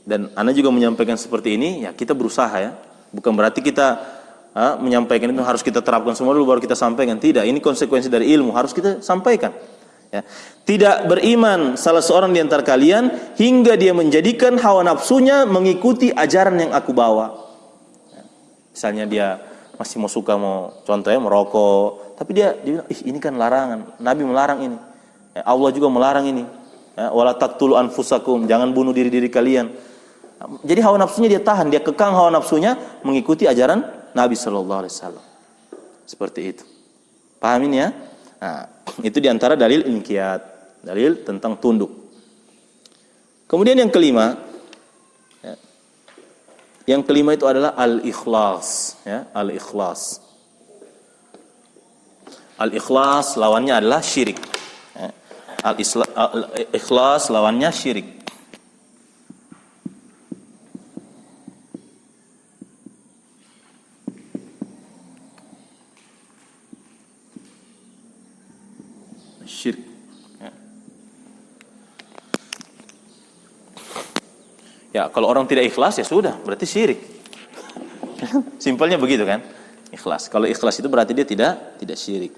Dan Anda juga menyampaikan seperti ini, ya kita berusaha, ya. Bukan berarti kita menyampaikan itu harus kita terapkan semua dulu baru kita sampaikan. Tidak, ini konsekuensi dari ilmu, harus kita sampaikan. Ya. Tidak beriman salah seorang di antara kalian hingga dia menjadikan hawa nafsunya mengikuti ajaran yang aku bawa. Ya. Misalnya dia masih contohnya merokok, tapi dia bilang, ini kan larangan, Nabi melarang ini, ya, Allah juga melarang ini, ya, wala taqtulu anfusakum, jangan bunuh diri kalian. Jadi hawa nafsunya dia tahan, dia kekang hawa nafsunya mengikuti ajaran Nabi Sallallahu Alaihi Wasallam. Seperti itu. Pahamin, ya? Nah, itu diantara dalil inqiyad, dalil tentang tunduk. Kemudian yang kelima, ya, yang kelima itu adalah al-ikhlas, ya, al-ikhlas. Al-ikhlas lawannya adalah syirik. Ya. Al-ikhlas lawannya syirik. Syirik. Ya, kalau orang tidak ikhlas ya sudah, berarti syirik. Simpelnya begitu kan? Ikhlas. Kalau ikhlas itu berarti dia tidak syirik.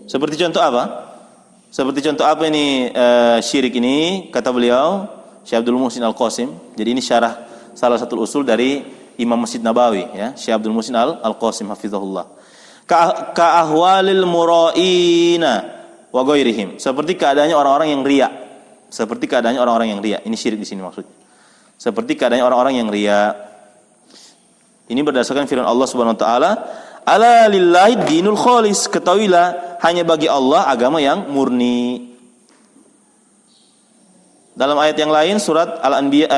Seperti contoh apa? Seperti contoh apa ini syirik ini? Kata beliau, Syekh Abdul Muhsin Al-Qasim. Jadi ini syarah salah satu usul dari Imam Masjid Nabawi, ya, Syekh Abdul Muhsin Al-Qasim hafizahullah. Ka ahwalil mura'ina wa ghairihim, seperti keadaannya orang-orang yang riya. Seperti keadaannya orang-orang yang riya. Ini syirik di sini maksudnya. Seperti keadaannya orang-orang yang riya. Ini berdasarkan firman Allah Subhanahu wa taala, "Ala lillahi dinul khalis." Ketahuilah, hanya bagi Allah agama yang murni. Dalam ayat yang lain surat Al-Anbiya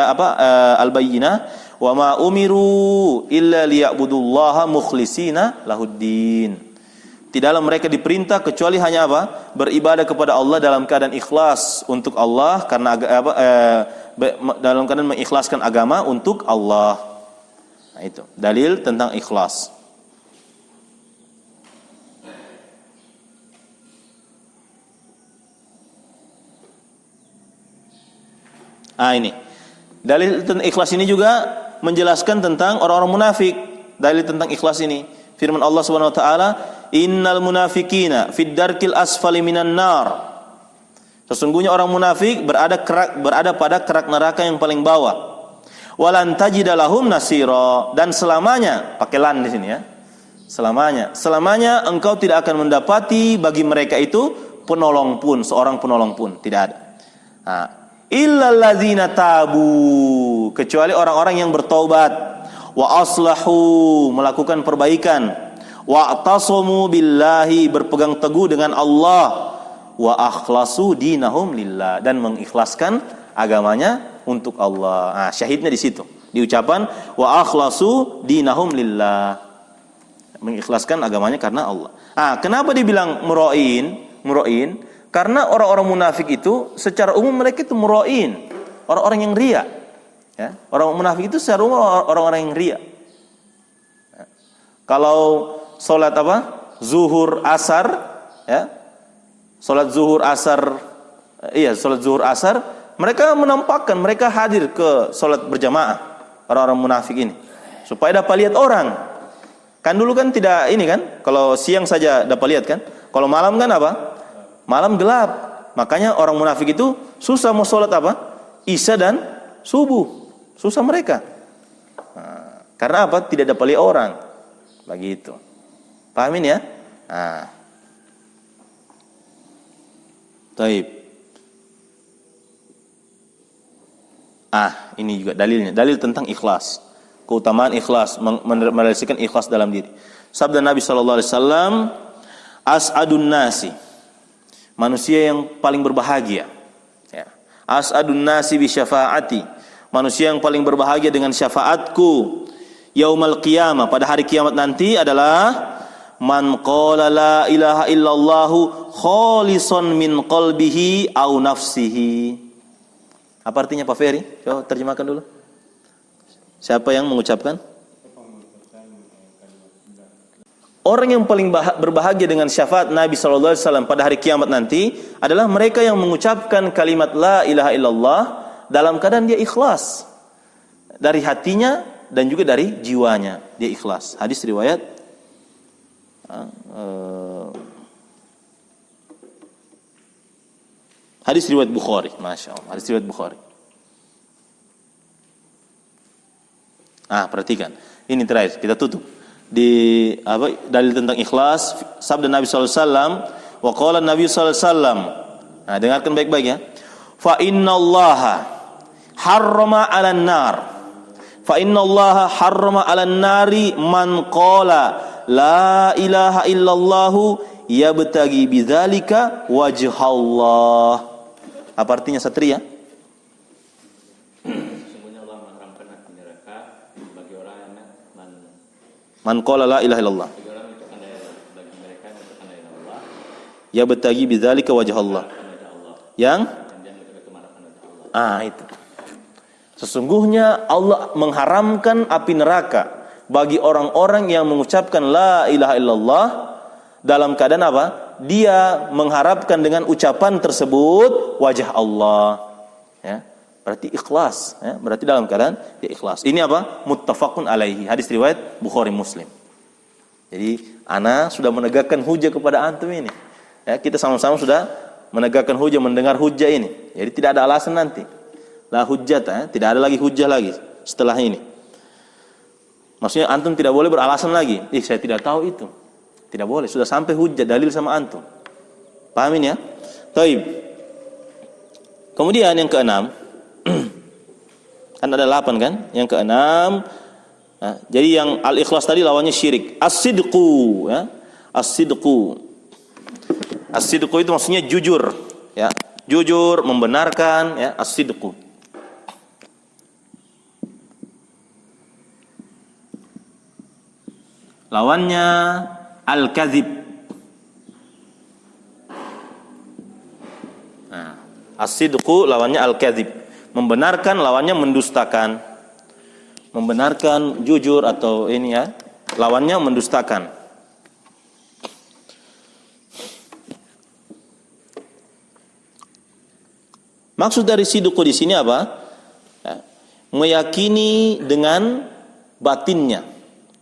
Al-Bayyinah, "Wa ma umiru illa liya'budullaha mukhlishina lahuddin." Tidaklah mereka diperintah kecuali hanya apa? Beribadah kepada Allah dalam keadaan ikhlas untuk Allah, karena dalam keadaan mengikhlaskan agama untuk Allah. Nah, itu dalil tentang ikhlas. Ini dalil tentang ikhlas ini juga menjelaskan tentang orang-orang munafik. Dalil tentang ikhlas ini, firman Allah Subhanahu wa taala, "Innal munafiqina fid darkil asfali minan nar." Sesungguhnya orang munafik berada pada kerak neraka yang paling bawah. Walan tajida lahum nasira, dan selamanya, pakai lan di sini, ya. Selamanya engkau tidak akan mendapati bagi mereka itu penolong pun, seorang penolong pun tidak ada. Illal ladzina tabu, kecuali orang-orang yang bertaubat. wa aslahu, melakukan perbaikan, wa atasamu billahi, berpegang teguh dengan Allah, wa akhlasu dinahum lillah, dan mengikhlaskan agamanya untuk Allah. Nah, syahidnya di situ, di ucapan wa akhlasu dinahum lillah, mengikhlaskan agamanya karena Allah. Ah, kenapa dibilang mura'in? Mura'in karena orang-orang munafik itu secara umum mereka itu mura'in, orang-orang yang riya. Ya, orang munafik itu secara umum orang-orang yang riya. Ya. Kalau salat zuhur asar, ya, salat zuhur asar, salat zuhur asar, mereka menampakkan, mereka hadir ke salat berjamaah, orang-orang munafik ini, supaya dapat lihat orang. Kan dulu kan tidak ini kan, kalau siang saja dapat lihat kan, kalau malam kan malam gelap. Makanya orang munafik itu susah mau salat Isya dan subuh. Susah mereka. Nah, karena tidak dapat lihat orang. Begitu. Pahamin ya? Nah. Taib. Ini juga dalilnya. Dalil tentang ikhlas. Keutamaan ikhlas, merealisasikan ikhlas dalam diri. Sabda Nabi SAW, as'adun nasi, manusia yang paling berbahagia. Ya. As'adun nasi bi syafaati, manusia yang paling berbahagia dengan syafaatku yaumal qiyamah, pada hari kiamat nanti adalah man qala la ilaha illallah khalisan min qalbihi au nafsihi. Apa artinya Pak Ferry? Coba terjemahkan dulu. Siapa yang mengucapkan? Orang yang paling berbahagia dengan syafaat Nabi SAW pada hari kiamat nanti adalah mereka yang mengucapkan kalimat la ilaha illallah dalam keadaan dia ikhlas dari hatinya dan juga dari jiwanya, dia ikhlas. Hadis riwayat Bukhari. Masya Allah, hadis riwayat Bukhari. Perhatikan, ini terakhir kita tutup di dalil tentang ikhlas. Sabda Nabi SAW, wa qala Nabi SAW. Dengarkan baik-baik ya. Fa innallaha harrama 'alan nar. Fa innallaha harrama 'alan nari man qala la ilaha illallah yabtagi bidzalika wajhallah. Apa artinya satria? Sesungguhnya Allah mengharamkan api neraka bagi orang yang man qala la ilaha illallah, bagi mereka yang mengatakan la ilaha illallah, yabtagi bidzalika wajhallah, yang itu. Sesungguhnya Allah mengharamkan api neraka bagi orang-orang yang mengucapkan la ilaha illallah dalam keadaan dia mengharapkan dengan ucapan tersebut wajah Allah. Ya, berarti ikhlas. Ya, berarti dalam keadaan dia ikhlas. Ini muttafaqun alaihi. Hadis riwayat Bukhari Muslim. Jadi ana sudah menegakkan hujah kepada antum ini. Ya, kita sama-sama sudah menegakkan hujah, mendengar hujah ini. Jadi tidak ada alasan nanti. La hujjata, tidak ada lagi hujah lagi setelah ini. Maksudnya antum tidak boleh beralasan lagi. Saya tidak tahu itu. Tidak boleh, sudah sampai hujah dalil sama antum. Pahamin ya? Taib. Kemudian yang keenam, kan ada 8 kan? Yang keenam, jadi yang al-ikhlas tadi lawannya syirik. As-sidqu, ya. As-sidqu. As-sidqu itu maksudnya jujur, ya. Jujur, membenarkan, ya, as-sidqu. Lawannya al-kadzib. As-sidqu lawannya al-kadzib. Membenarkan lawannya mendustakan. Membenarkan, jujur atau ini ya, lawannya mendustakan. Maksud dari sidqu di sini apa? Ya, meyakini dengan batinnya.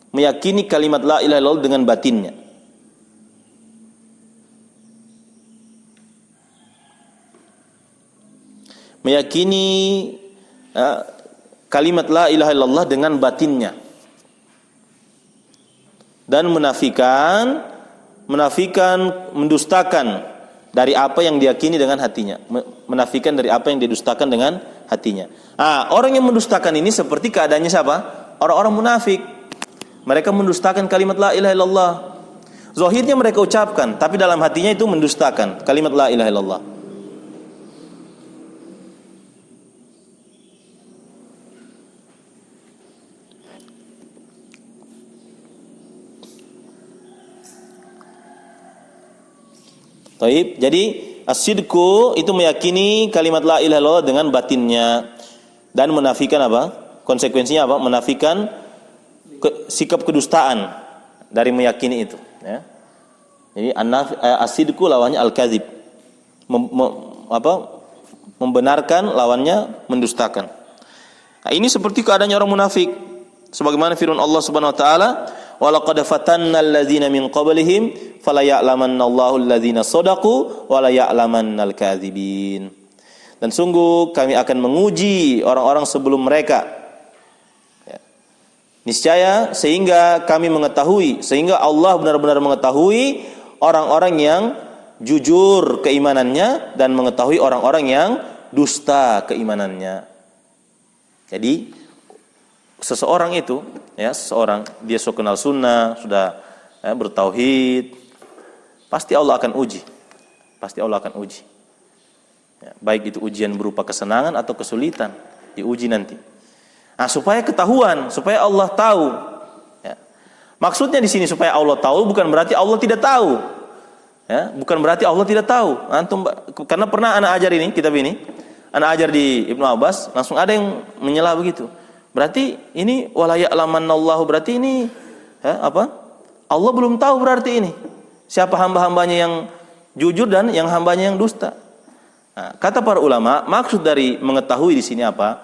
Meyakini kalimat la ilaha illallah dengan batinnya. Meyakini kalimat la ilaha illallah dengan batinnya. Dan menafikan, mendustakan dari apa yang diyakini dengan hatinya. Menafikan dari apa yang didustakan dengan hatinya. Orang yang mendustakan ini seperti keadaannya siapa? Orang-orang munafik, mereka mendustakan kalimat la ilaha illallah. Zahirnya mereka ucapkan, tapi dalam hatinya itu mendustakan kalimat la ilaha illallah. Taib. Jadi as-sidqu itu meyakini kalimat la ilaha illallah dengan batinnya dan menafikan apa? Konsekuensinya apa? Menafikan sikap kedustaan dari meyakini itu, ya. Jadi as-sidqu lawannya al-kadzib. Membenarkan lawannya mendustakan. Nah, ini seperti keadaannya orang munafik. Sebagaimana firman Allah Subhanahu wa taala, "Wa laqad fatanna alladzina min qablihim fala ya'lamanna Allahu alladzina shadaqu wa la ya'lamannal kadzibin." Dan sungguh kami akan menguji orang-orang sebelum mereka. Ya. Niscaya sehingga kami mengetahui, sehingga Allah benar-benar mengetahui orang-orang yang jujur keimanannya dan mengetahui orang-orang yang dusta keimanannya. Jadi seseorang itu, ya, dia sudah kenal sunnah, sudah bertauhid, pasti Allah akan uji. Pasti Allah akan uji. Ya, baik itu ujian berupa kesenangan atau kesulitan, diuji nanti. Nah, supaya ketahuan, supaya Allah tahu. Ya. Maksudnya di sini supaya Allah tahu bukan berarti Allah tidak tahu. Ya, bukan berarti Allah tidak tahu. Antum, karena pernah anak ajar ini, kitab ini, anak ajar di Ibnu Abbas, langsung ada yang menyela begitu. Berarti ini wala ya'lamannallahu, berarti ini Allah belum tahu berarti ini. Siapa hamba-hambanya yang jujur dan yang hambanya yang dusta. Nah, kata para ulama, maksud dari mengetahui di sini apa?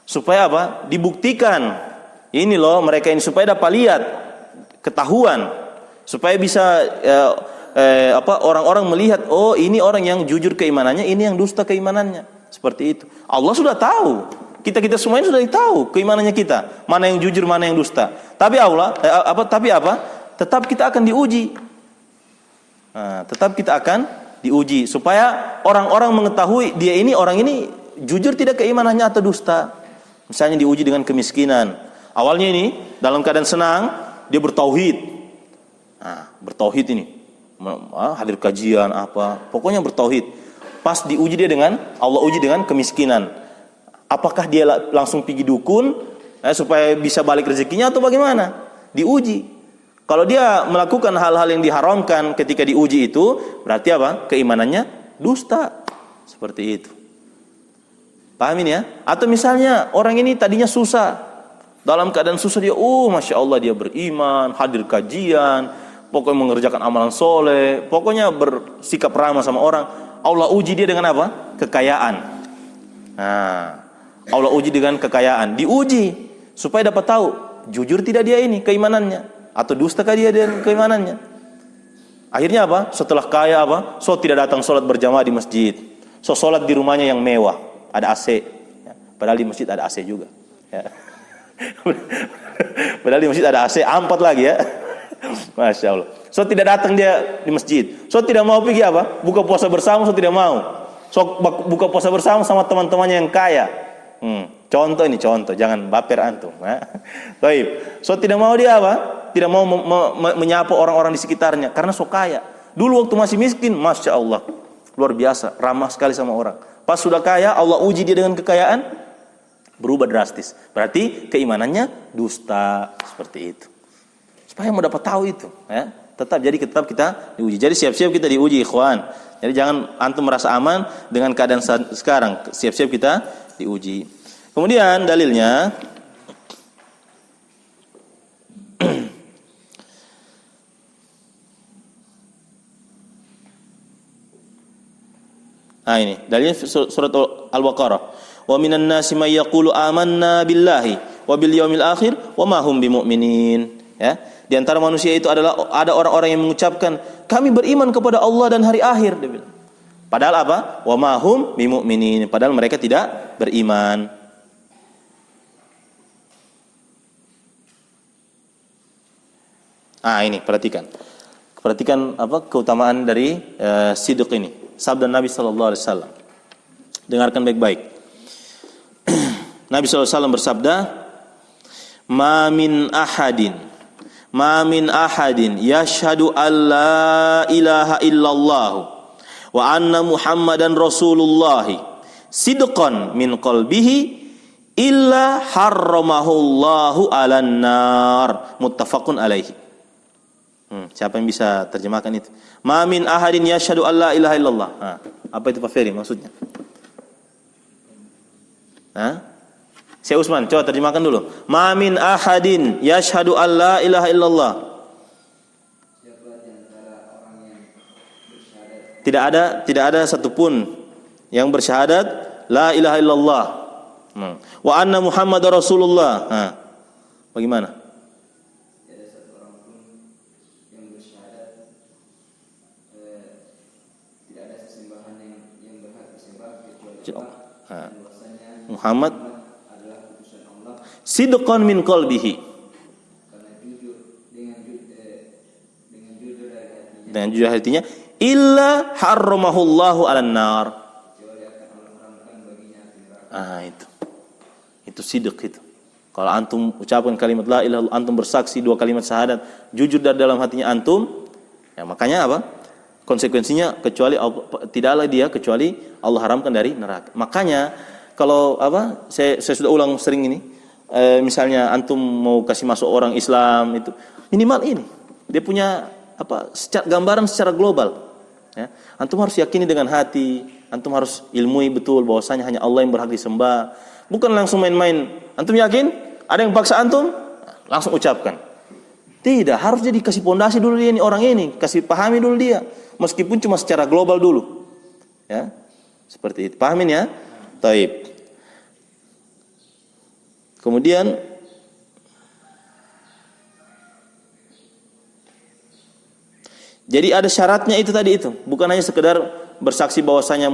Supaya apa? Dibuktikan. Ini loh mereka ini supaya dapat lihat, ketahuan, supaya bisa orang-orang melihat, oh ini orang yang jujur keimanannya, ini yang dusta keimanannya. Seperti itu. Allah sudah tahu. Kita semua ini sudah tahu keimanannya kita, mana yang jujur, mana yang dusta. Tapi tetap kita akan diuji. Nah, tetap kita akan diuji supaya orang-orang mengetahui orang ini jujur tidak keimanannya atau dusta. Misalnya diuji dengan kemiskinan. Awalnya ini dalam keadaan senang, dia bertauhid. Nah, bertauhid ini. Hadir kajian pokoknya bertauhid. Pas diuji dia dengan Allah uji dengan kemiskinan. Apakah dia langsung pergi dukun supaya bisa balik rezekinya atau bagaimana? Diuji. Kalau dia melakukan hal-hal yang diharamkan ketika diuji itu, berarti apa? Keimanannya dusta. Seperti itu. Pahamin ya? Atau misalnya orang ini tadinya susah. Dalam keadaan susah dia, Masya Allah dia beriman, hadir kajian, pokoknya mengerjakan amalan soleh, pokoknya bersikap ramah sama orang. Allah uji dia dengan apa? Kekayaan. Nah, Allah uji dengan kekayaan, diuji supaya dapat tahu jujur tidak dia ini keimanannya atau dustakah dia dengan keimanannya. Akhirnya apa? Setelah kaya so tidak datang sholat berjamaah di masjid, so sholat di rumahnya yang mewah, ada AC, ya. Padahal di masjid ada AC juga. Ya. Padahal di masjid ada AC 4 lagi ya. Masya Allah. So tidak datang dia di masjid, so tidak mau pergi buka puasa bersama, so tidak mau. So buka puasa bersama sama teman-temannya yang kaya. Contoh, jangan baper antum. Baik. So tidak mau dia tidak mau menyapa orang-orang di sekitarnya karena so kaya. Dulu waktu masih miskin, Masya Allah, luar biasa, ramah sekali sama orang. Pas sudah kaya, Allah uji dia dengan kekayaan, berubah drastis. Berarti keimanannya dusta, seperti itu. Supaya mau dapat tahu itu, ya. Tetap kita diuji. Jadi siap-siap kita diuji, ikhwan. Jadi jangan antum merasa aman dengan keadaan sekarang. Siap-siap kita diuji. Kemudian dalilnya ini dalilnya surat Al-Baqarah. Wa minan nasi may yaqulu amanna billahi wa bil yaumil akhir wa ma hum bimumin. Ya, di antara manusia itu ada orang-orang yang mengucapkan kami beriman kepada Allah dan hari akhir, dia bilang. Padahal wa ma hum bimumin, padahal mereka tidak beriman. Ini perhatikan keutamaan dari sidq ini. Sabda Nabi sallallahu alaihi wasallam. Dengarkan baik-baik. Nabi sallallahu alaihi wasallam bersabda, Ma min ahadin yashhadu an la ilaha illallah wa anna Muhammadan Rasulullah sidqan min qalbihi illa harramahullahu 'alan nar. Muttafaqun alaihi. Siapa yang bisa terjemahkan itu? Ma min ahadin yashhadu an la ilaha illallah. Apa itu Pak Ferry maksudnya? Syekh Usman, coba terjemahkan dulu. Ma min ahadin yashhadu an la ilaha illallah. Tidak ada satupun yang bersyahadat la ilaha illallah. Wa anna Muhammadar Rasulullah. Bagaimana? Tidak ada satu orang pun yang bersyahadat tidak ada sesembahan yang berhak disembah kecuali Allah. Dan bahwasanya Muhammad adalah utusan Allah sidqan min qalbihi. karena jujur dengan jujur dari hatinya. Dengan jujur hatinya, illa harramahullahu 'alan nar. Kecuali akan Allah haramkan baginya api neraka. Itu sidq itu. Kalau antum ucapkan kalimat la ilaha illallah, antum bersaksi 2 kalimat syahadat, jujur dari dalam hatinya antum, ya makanya apa? Konsekuensinya tidaklah dia kecuali Allah haramkan dari neraka. Makanya kalau saya sudah ulang sering ini, misalnya antum mau kasih masuk orang Islam itu minimal ini. Dia punya gambaran secara global. Ya. Antum harus yakini dengan hati, antum harus ilmui betul bahwasanya hanya Allah yang berhak disembah. Bukan langsung main-main. Antum yakin? Ada yang paksa antum? Langsung ucapkan. Tidak, harus jadi kasih pondasi dulu dia ini orang ini, kasih pahami dulu dia. Meskipun cuma secara global dulu. Ya. Seperti itu. Pahamin ya? Taib. Kemudian jadi ada syaratnya itu tadi itu, bukan hanya sekedar bersaksi bahwasanya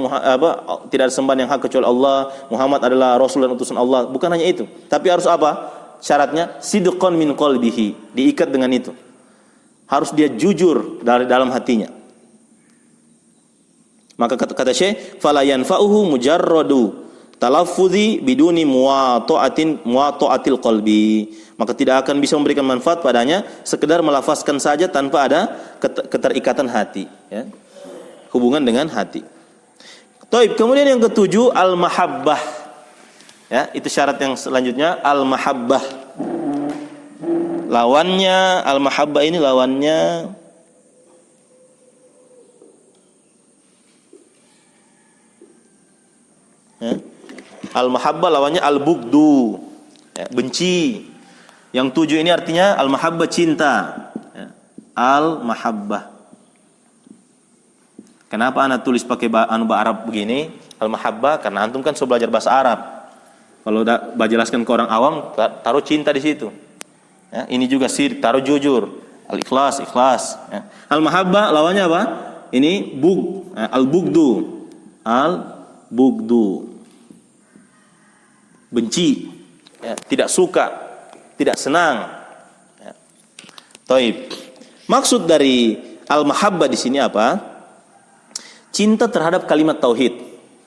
tidak ada sembahan yang hak kecuali Allah, Muhammad adalah rasul dan utusan Allah, bukan hanya itu. Tapi harus apa? Syaratnya sidqan min qalbihi, diikat dengan itu. Harus dia jujur dari dalam hatinya. Maka kata Syekh, fala yanfa'uhu mujarradu talaffuzi biduni muwata'atil qalbi. Maka tidak akan bisa memberikan manfaat padanya sekedar melafazkan saja tanpa ada keterikatan hati, ya. Hubungan dengan hati. Taib, kemudian yang ketujuh al-mahabbah. Ya, itu syarat yang selanjutnya al-mahabbah. Lawannya al-mahabbah ini lawannya ya. Al-mahabbah lawannya al-bughdu. Ya, benci. Yang 7 ini artinya al-mahabbah cinta. Ya. Al-mahabbah. Kenapa ana tulis pakai bahasa Arab begini? Al-mahabbah karena antum kan sudah belajar bahasa Arab. Kalau udah jelaskan ke orang awam, taruh cinta di situ. Ya, ini juga sir, taruh jujur. Al-ikhlas, ikhlas. Ya. Al-mahabbah lawannya apa? Ini al-bughdu. Al-bughdu. Benci, ya, tidak suka, tidak senang. Ya. Taib. Maksud dari al-mahabbah di sini apa? Cinta terhadap kalimat tauhid.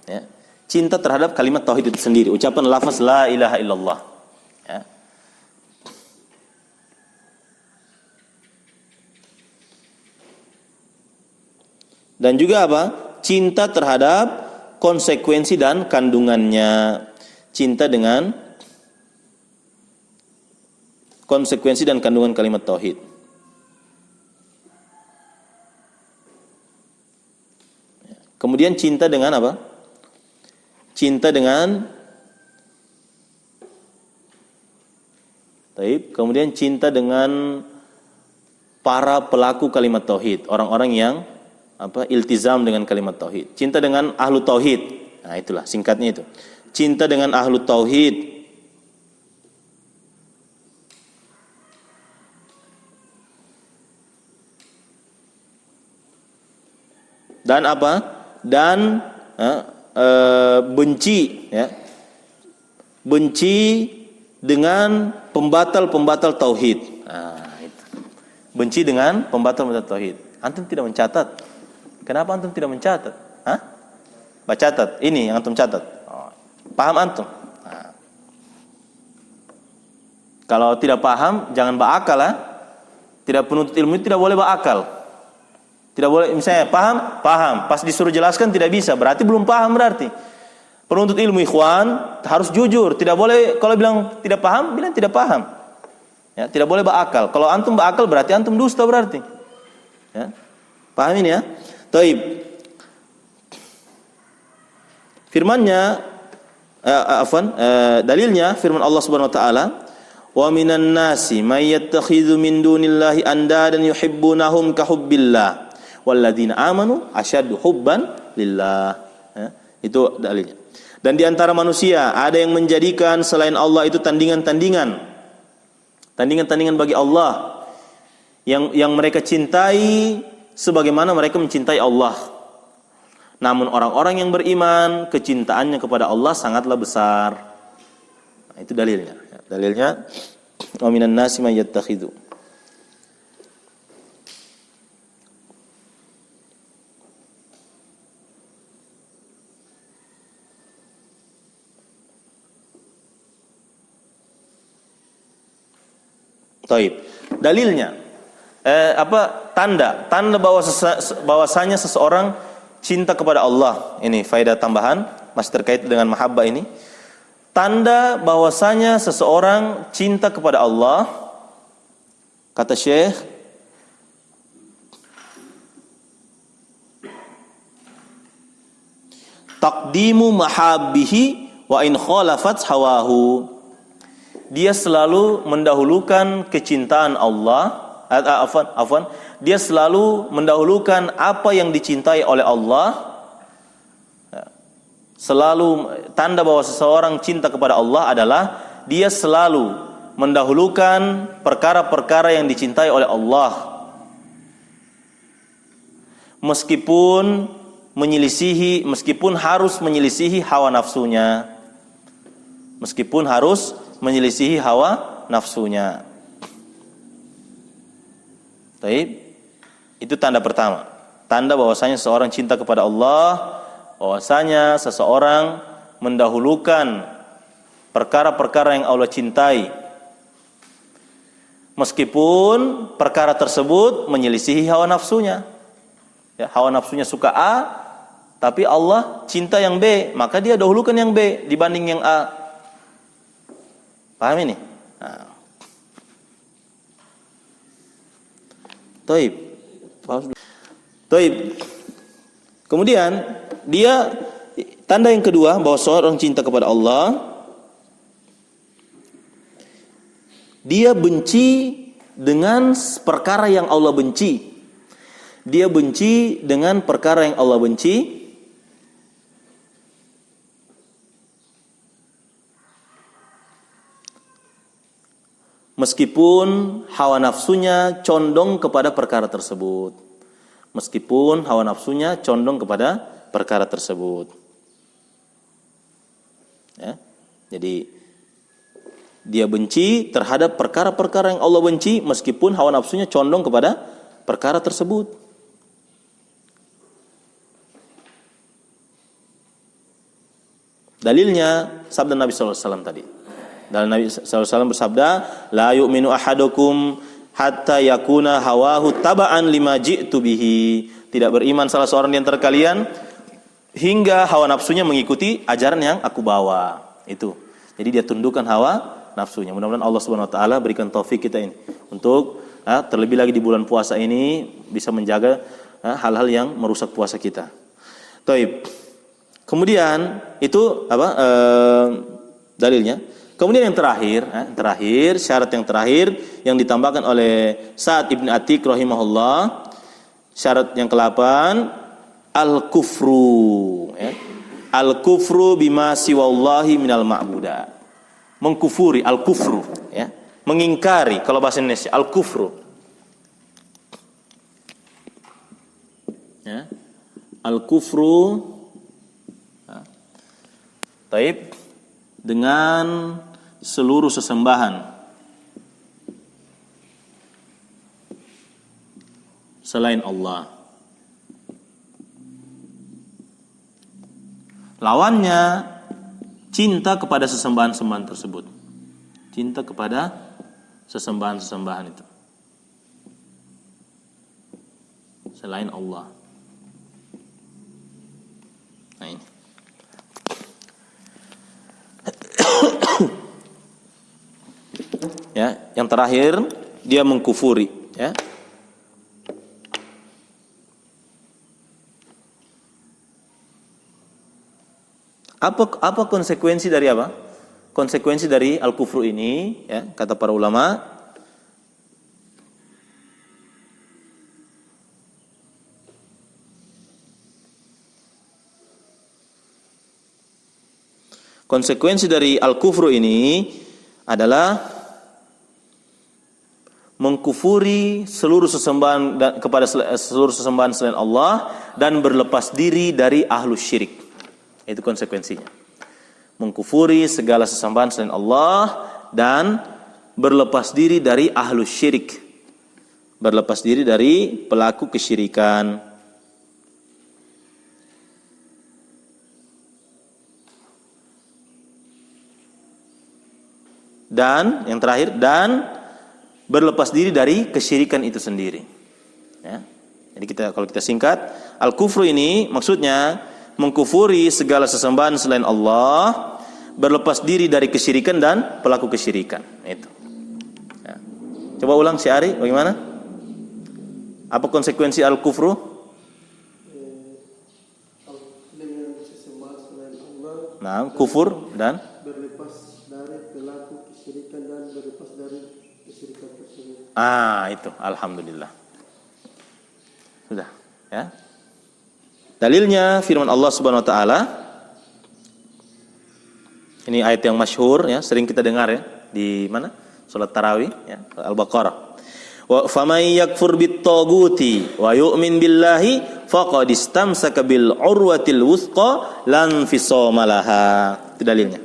Ya. Cinta terhadap kalimat tauhid itu sendiri. Ucapan lafaz la ilaha illallah. Ya. Dan juga apa? Cinta terhadap konsekuensi dan kandungannya. Cinta dengan konsekuensi dan kandungan kalimat tauhid. Kemudian cinta dengan apa? Cinta dengan taib. Kemudian cinta dengan para pelaku kalimat tauhid, orang-orang yang iltizam dengan kalimat tauhid. Cinta dengan ahlu tauhid. Nah, itulah singkatnya itu. Cinta dengan ahlu tauhid. Dan apa? Dan benci, ya. Benci dengan pembatal-pembatal tauhid. Nah, itu. Benci dengan pembatal-pembatal tauhid. Antum tidak mencatat. Kenapa antum tidak mencatat? Baca catat. Ini yang antum catat. Paham antum? Nah. Kalau tidak paham, jangan berakal ya. Tidak penuntut ilmu itu tidak boleh berakal. Tidak boleh, misalnya paham, pas disuruh jelaskan tidak bisa, berarti belum paham berarti. Penuntut ilmu ikhwan harus jujur, tidak boleh kalau bilang tidak paham, bilang tidak paham. Ya, tidak boleh berakal. Kalau antum berakal berarti antum dusta berarti. Ya. Paham ini ya? Taib. Firman-Nya dalilnya firman Allah Subhanahu wa taala, "Wa minan nasi may yattakhidhu min dunillahi andadan yuhibbunahum ka hubbillah walladzina amanu asyaddu hubban lillah." Ya, itu dalilnya. Dan di antara manusia ada yang menjadikan selain Allah itu tandingan-tandingan bagi Allah yang mereka cintai sebagaimana mereka mencintai Allah. Namun orang-orang yang beriman kecintaannya kepada Allah sangatlah besar. Nah, itu dalilnya. Dalilnya wa minan nasi may yattakhidhu. Taib. Dalilnya tanda bahwasanya seseorang cinta kepada Allah. Ini faedah tambahan masih terkait dengan mahabbah ini. Tanda bahwasanya seseorang cinta kepada Allah, kata Syekh, taqdimu mahabbihi wa in khalafat hawahu. Dia selalu mendahulukan kecintaan Allah. Dia selalu mendahulukan apa yang dicintai oleh Allah. Selalu tanda bahwa seseorang cinta kepada Allah adalah dia selalu mendahulukan perkara-perkara yang dicintai oleh Allah, meskipun harus menyelisihi hawa nafsunya. Meskipun harus menyelisihi hawa nafsunya. Baik. Itu tanda pertama. Tanda bahwasanya seseorang cinta kepada Allah, bahwasanya seseorang mendahulukan perkara-perkara yang Allah cintai, meskipun perkara tersebut menyelisihi hawa nafsunya. Ya, hawa nafsunya suka A, tapi Allah cinta yang B, maka dia dahulukan yang B dibanding yang A. Paham ini? Nah. Taib. Kemudian tanda yang kedua bahwa seorang cinta kepada Allah, dia benci dengan perkara yang Allah benci. Dia benci dengan perkara yang Allah benci. Meskipun hawa nafsunya condong kepada perkara tersebut. Meskipun hawa nafsunya condong kepada perkara tersebut. Ya. Jadi dia benci terhadap perkara-perkara yang Allah benci meskipun hawa nafsunya condong kepada perkara tersebut. Dalilnya sabda Nabi sallallahu alaihi wasallam tadi. Dan Nabi SAW bersabda, la yu'minu ahadukum hatta yakuna hawahu taba'an lima ji'tu bihi. Tidak beriman salah seorang di antara kalian hingga hawa nafsunya mengikuti ajaran yang aku bawa. Itu. Jadi dia tundukkan hawa nafsunya. Mudah-mudahan Allah Subhanahu wa taala berikan taufik kita ini untuk terlebih lagi di bulan puasa ini bisa menjaga hal-hal yang merusak puasa kita. Taib. Kemudian itu dalilnya. Kemudian yang terakhir, syarat yang terakhir yang ditambahkan oleh Sa'ad ibn Atiq rahimahullah, syarat yang ke-8, al-kufru. Al-kufru bima siwallahi minal ma'budat. Mengkufuri, al-kufru. Mengingkari, kalau bahasa Indonesia, al-kufru. Al-kufru. Taib. Dengan seluruh sesembahan selain Allah. Lawannya cinta kepada sesembahan-sembahan tersebut. Cinta kepada sesembahan-sesembahan itu selain Allah. Nah ini. Ya, yang terakhir dia mengkufuri, ya. Apa konsekuensi dari apa? Konsekuensi dari al-kufru ini, ya, kata para ulama, konsekuensi dari al-kufru ini adalah mengkufuri seluruh sesembahan kepada seluruh sesembahan selain Allah dan berlepas diri dari ahlus syirik. Itu konsekuensinya. Mengkufuri segala sesembahan selain Allah dan berlepas diri dari ahlus syirik. Berlepas diri dari pelaku kesyirikan. Dan yang terakhir, dan berlepas diri dari kesyirikan itu sendiri. Ya. Jadi kalau kita singkat, al-kufru ini maksudnya mengkufuri segala sesembahan selain Allah, berlepas diri dari kesyirikan dan pelaku kesyirikan. Itu. Ya. Coba ulang si Ari, bagaimana? Apa konsekuensi al-kufru? Dengan sesembahan selain Allah. Nah, kufur dan Berlepas dari pelaku kesyirikan dan berlepas dari kesyirikan tersebut. itu, alhamdulillah. Sudah, ya. Dalilnya firman Allah Subhanahu wa taala. Ini ayat yang masyhur, ya, sering kita dengar, ya, di mana? Salat tarawih, ya, Al-Baqarah. Wa faman yakfur bit-taghuti wa yu'min billahi faqad istamsaka bil urwatil wuthqa lan fisama laha. Itu dalilnya.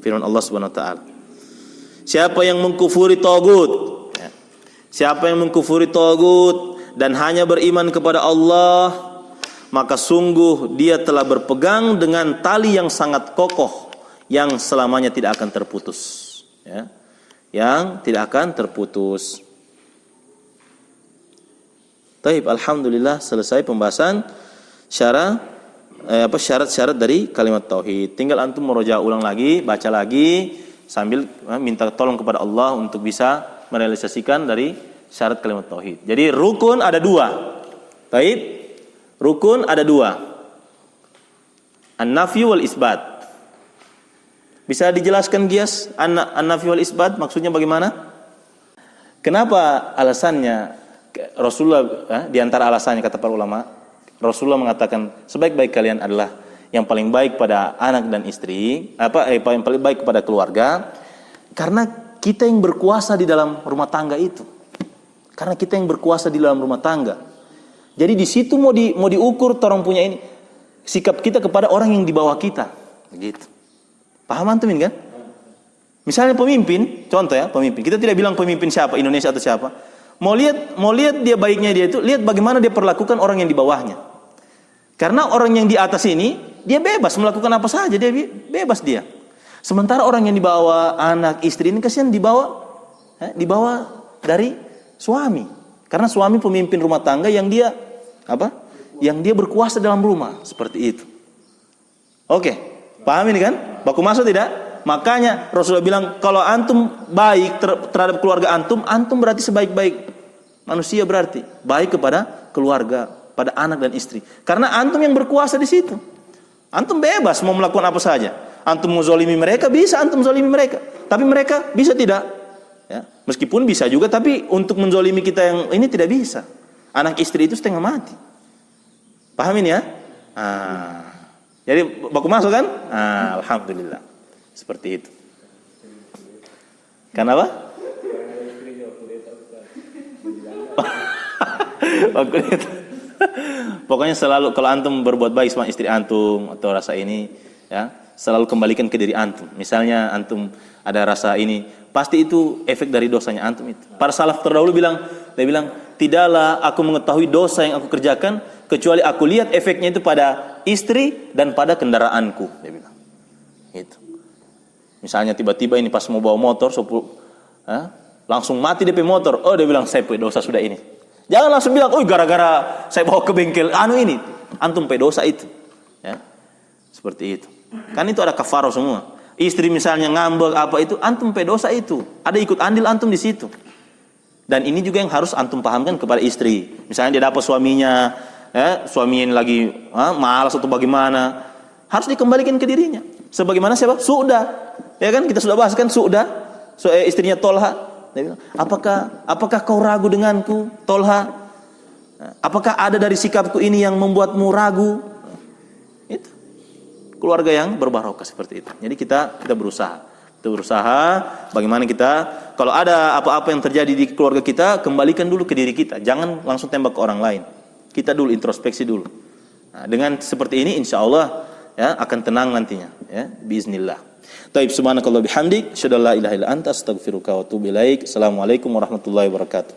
Firman Allah Subhanahu wa taala. Siapa yang mengkufuri tagut, ya. Siapa yang mengkufuri tagut dan hanya beriman kepada Allah, maka sungguh dia telah berpegang dengan tali yang sangat kokoh yang selamanya tidak akan terputus, ya. Yang tidak akan terputus. Taib, alhamdulillah selesai pembahasan syarat-syarat dari kalimat tauhid. Tinggal antum murojaah ulang lagi, baca lagi sambil minta tolong kepada Allah untuk bisa merealisasikan dari syarat kalimat tauhid. Jadi rukun ada 2. Taib, rukun ada 2. An-nafyu wal isbat. Bisa dijelaskan Gias an-nafyu wal isbat maksudnya bagaimana? Kenapa alasannya Rasulullah, di antara alasannya kata para ulama, Rasulullah mengatakan sebaik-baik kalian adalah yang paling baik pada anak dan istri, paling baik kepada keluarga, karena kita yang berkuasa di dalam rumah tangga itu. Karena kita yang berkuasa di dalam rumah tangga. Jadi di situ mau diukur orang punya ini sikap kita kepada orang yang di bawah kita, begitu. Paham antum ini kan? Misalnya pemimpin, contoh ya, pemimpin. Kita tidak bilang pemimpin siapa, Indonesia atau siapa. Mau lihat dia baiknya dia itu, lihat bagaimana dia perlakukan orang yang di bawahnya. Karena orang yang di atas ini, dia bebas melakukan apa saja, dia bebas dia. Sementara orang yang di bawah, anak, istri ini kasihan dibawa dari suami. Karena suami pemimpin rumah tangga yang dia Yang dia berkuasa dalam rumah, seperti itu. Oke, paham ini kan? Baku masuk tidak? Makanya Rasulullah bilang kalau antum baik terhadap keluarga antum berarti sebaik-baik manusia, berarti baik kepada keluarga, pada anak dan istri. Karena antum yang berkuasa di situ. Antum bebas mau melakukan apa saja. Antum mau zalimi mereka, bisa antum zalimi mereka. Tapi mereka bisa tidak. Ya, meskipun bisa juga, tapi untuk menzalimi kita yang ini tidak bisa. Anak istri itu setengah mati. Paham ini ya? Jadi baku masuk kan? Alhamdulillah. Seperti itu. Kenapa? Pokoknya selalu kalau antum berbuat baik sama istri antum atau rasa ini, ya, selalu kembalikan ke diri antum. Misalnya antum ada rasa ini, pasti itu efek dari dosanya antum itu. Para salaf terdahulu dia bilang, tidaklah aku mengetahui dosa yang aku kerjakan kecuali aku lihat efeknya itu pada istri dan pada kendaraanku, dia bilang. Gitu. Misalnya tiba-tiba ini pas mau bawa motor, langsung mati DP motor. Oh, dia bilang saya dosa sudah ini. Jangan langsung bilang, oh gara-gara saya bawa ke bengkel ini. Antum dosa itu. Ya. Seperti itu. Kan itu ada kafarah semua. Istri misalnya ngambek apa itu, antum dosa itu. Ada ikut andil antum di situ. Dan ini juga yang harus antum pahamkan kepada istri. Misalnya dia dapat suaminya, suaminya ini lagi malas atau bagaimana, harus dikembalikan ke dirinya. Sebagaimana siapa? Su'dah. Ya kan kita sudah bahas kan Su'dah. Istrinya Tolha. Dia bilang, apakah kau ragu denganku, Tolha? Apakah ada dari sikapku ini yang membuatmu ragu? Itu keluarga yang berbarokah seperti itu. Jadi kita berusaha. Kita berusaha bagaimana kita kalau ada apa-apa yang terjadi di keluarga kita, kembalikan dulu ke diri kita. Jangan langsung tembak ke orang lain. Kita dulu introspeksi dulu. Nah, dengan seperti ini insya Allah ya akan tenang nantinya ya biiznillah. Taib subhanakallah bihamdik, syadallah ilaha illa anta astaghfiruka wa atubu ilaik. Assalamualaikum warahmatullahi wabarakatuh.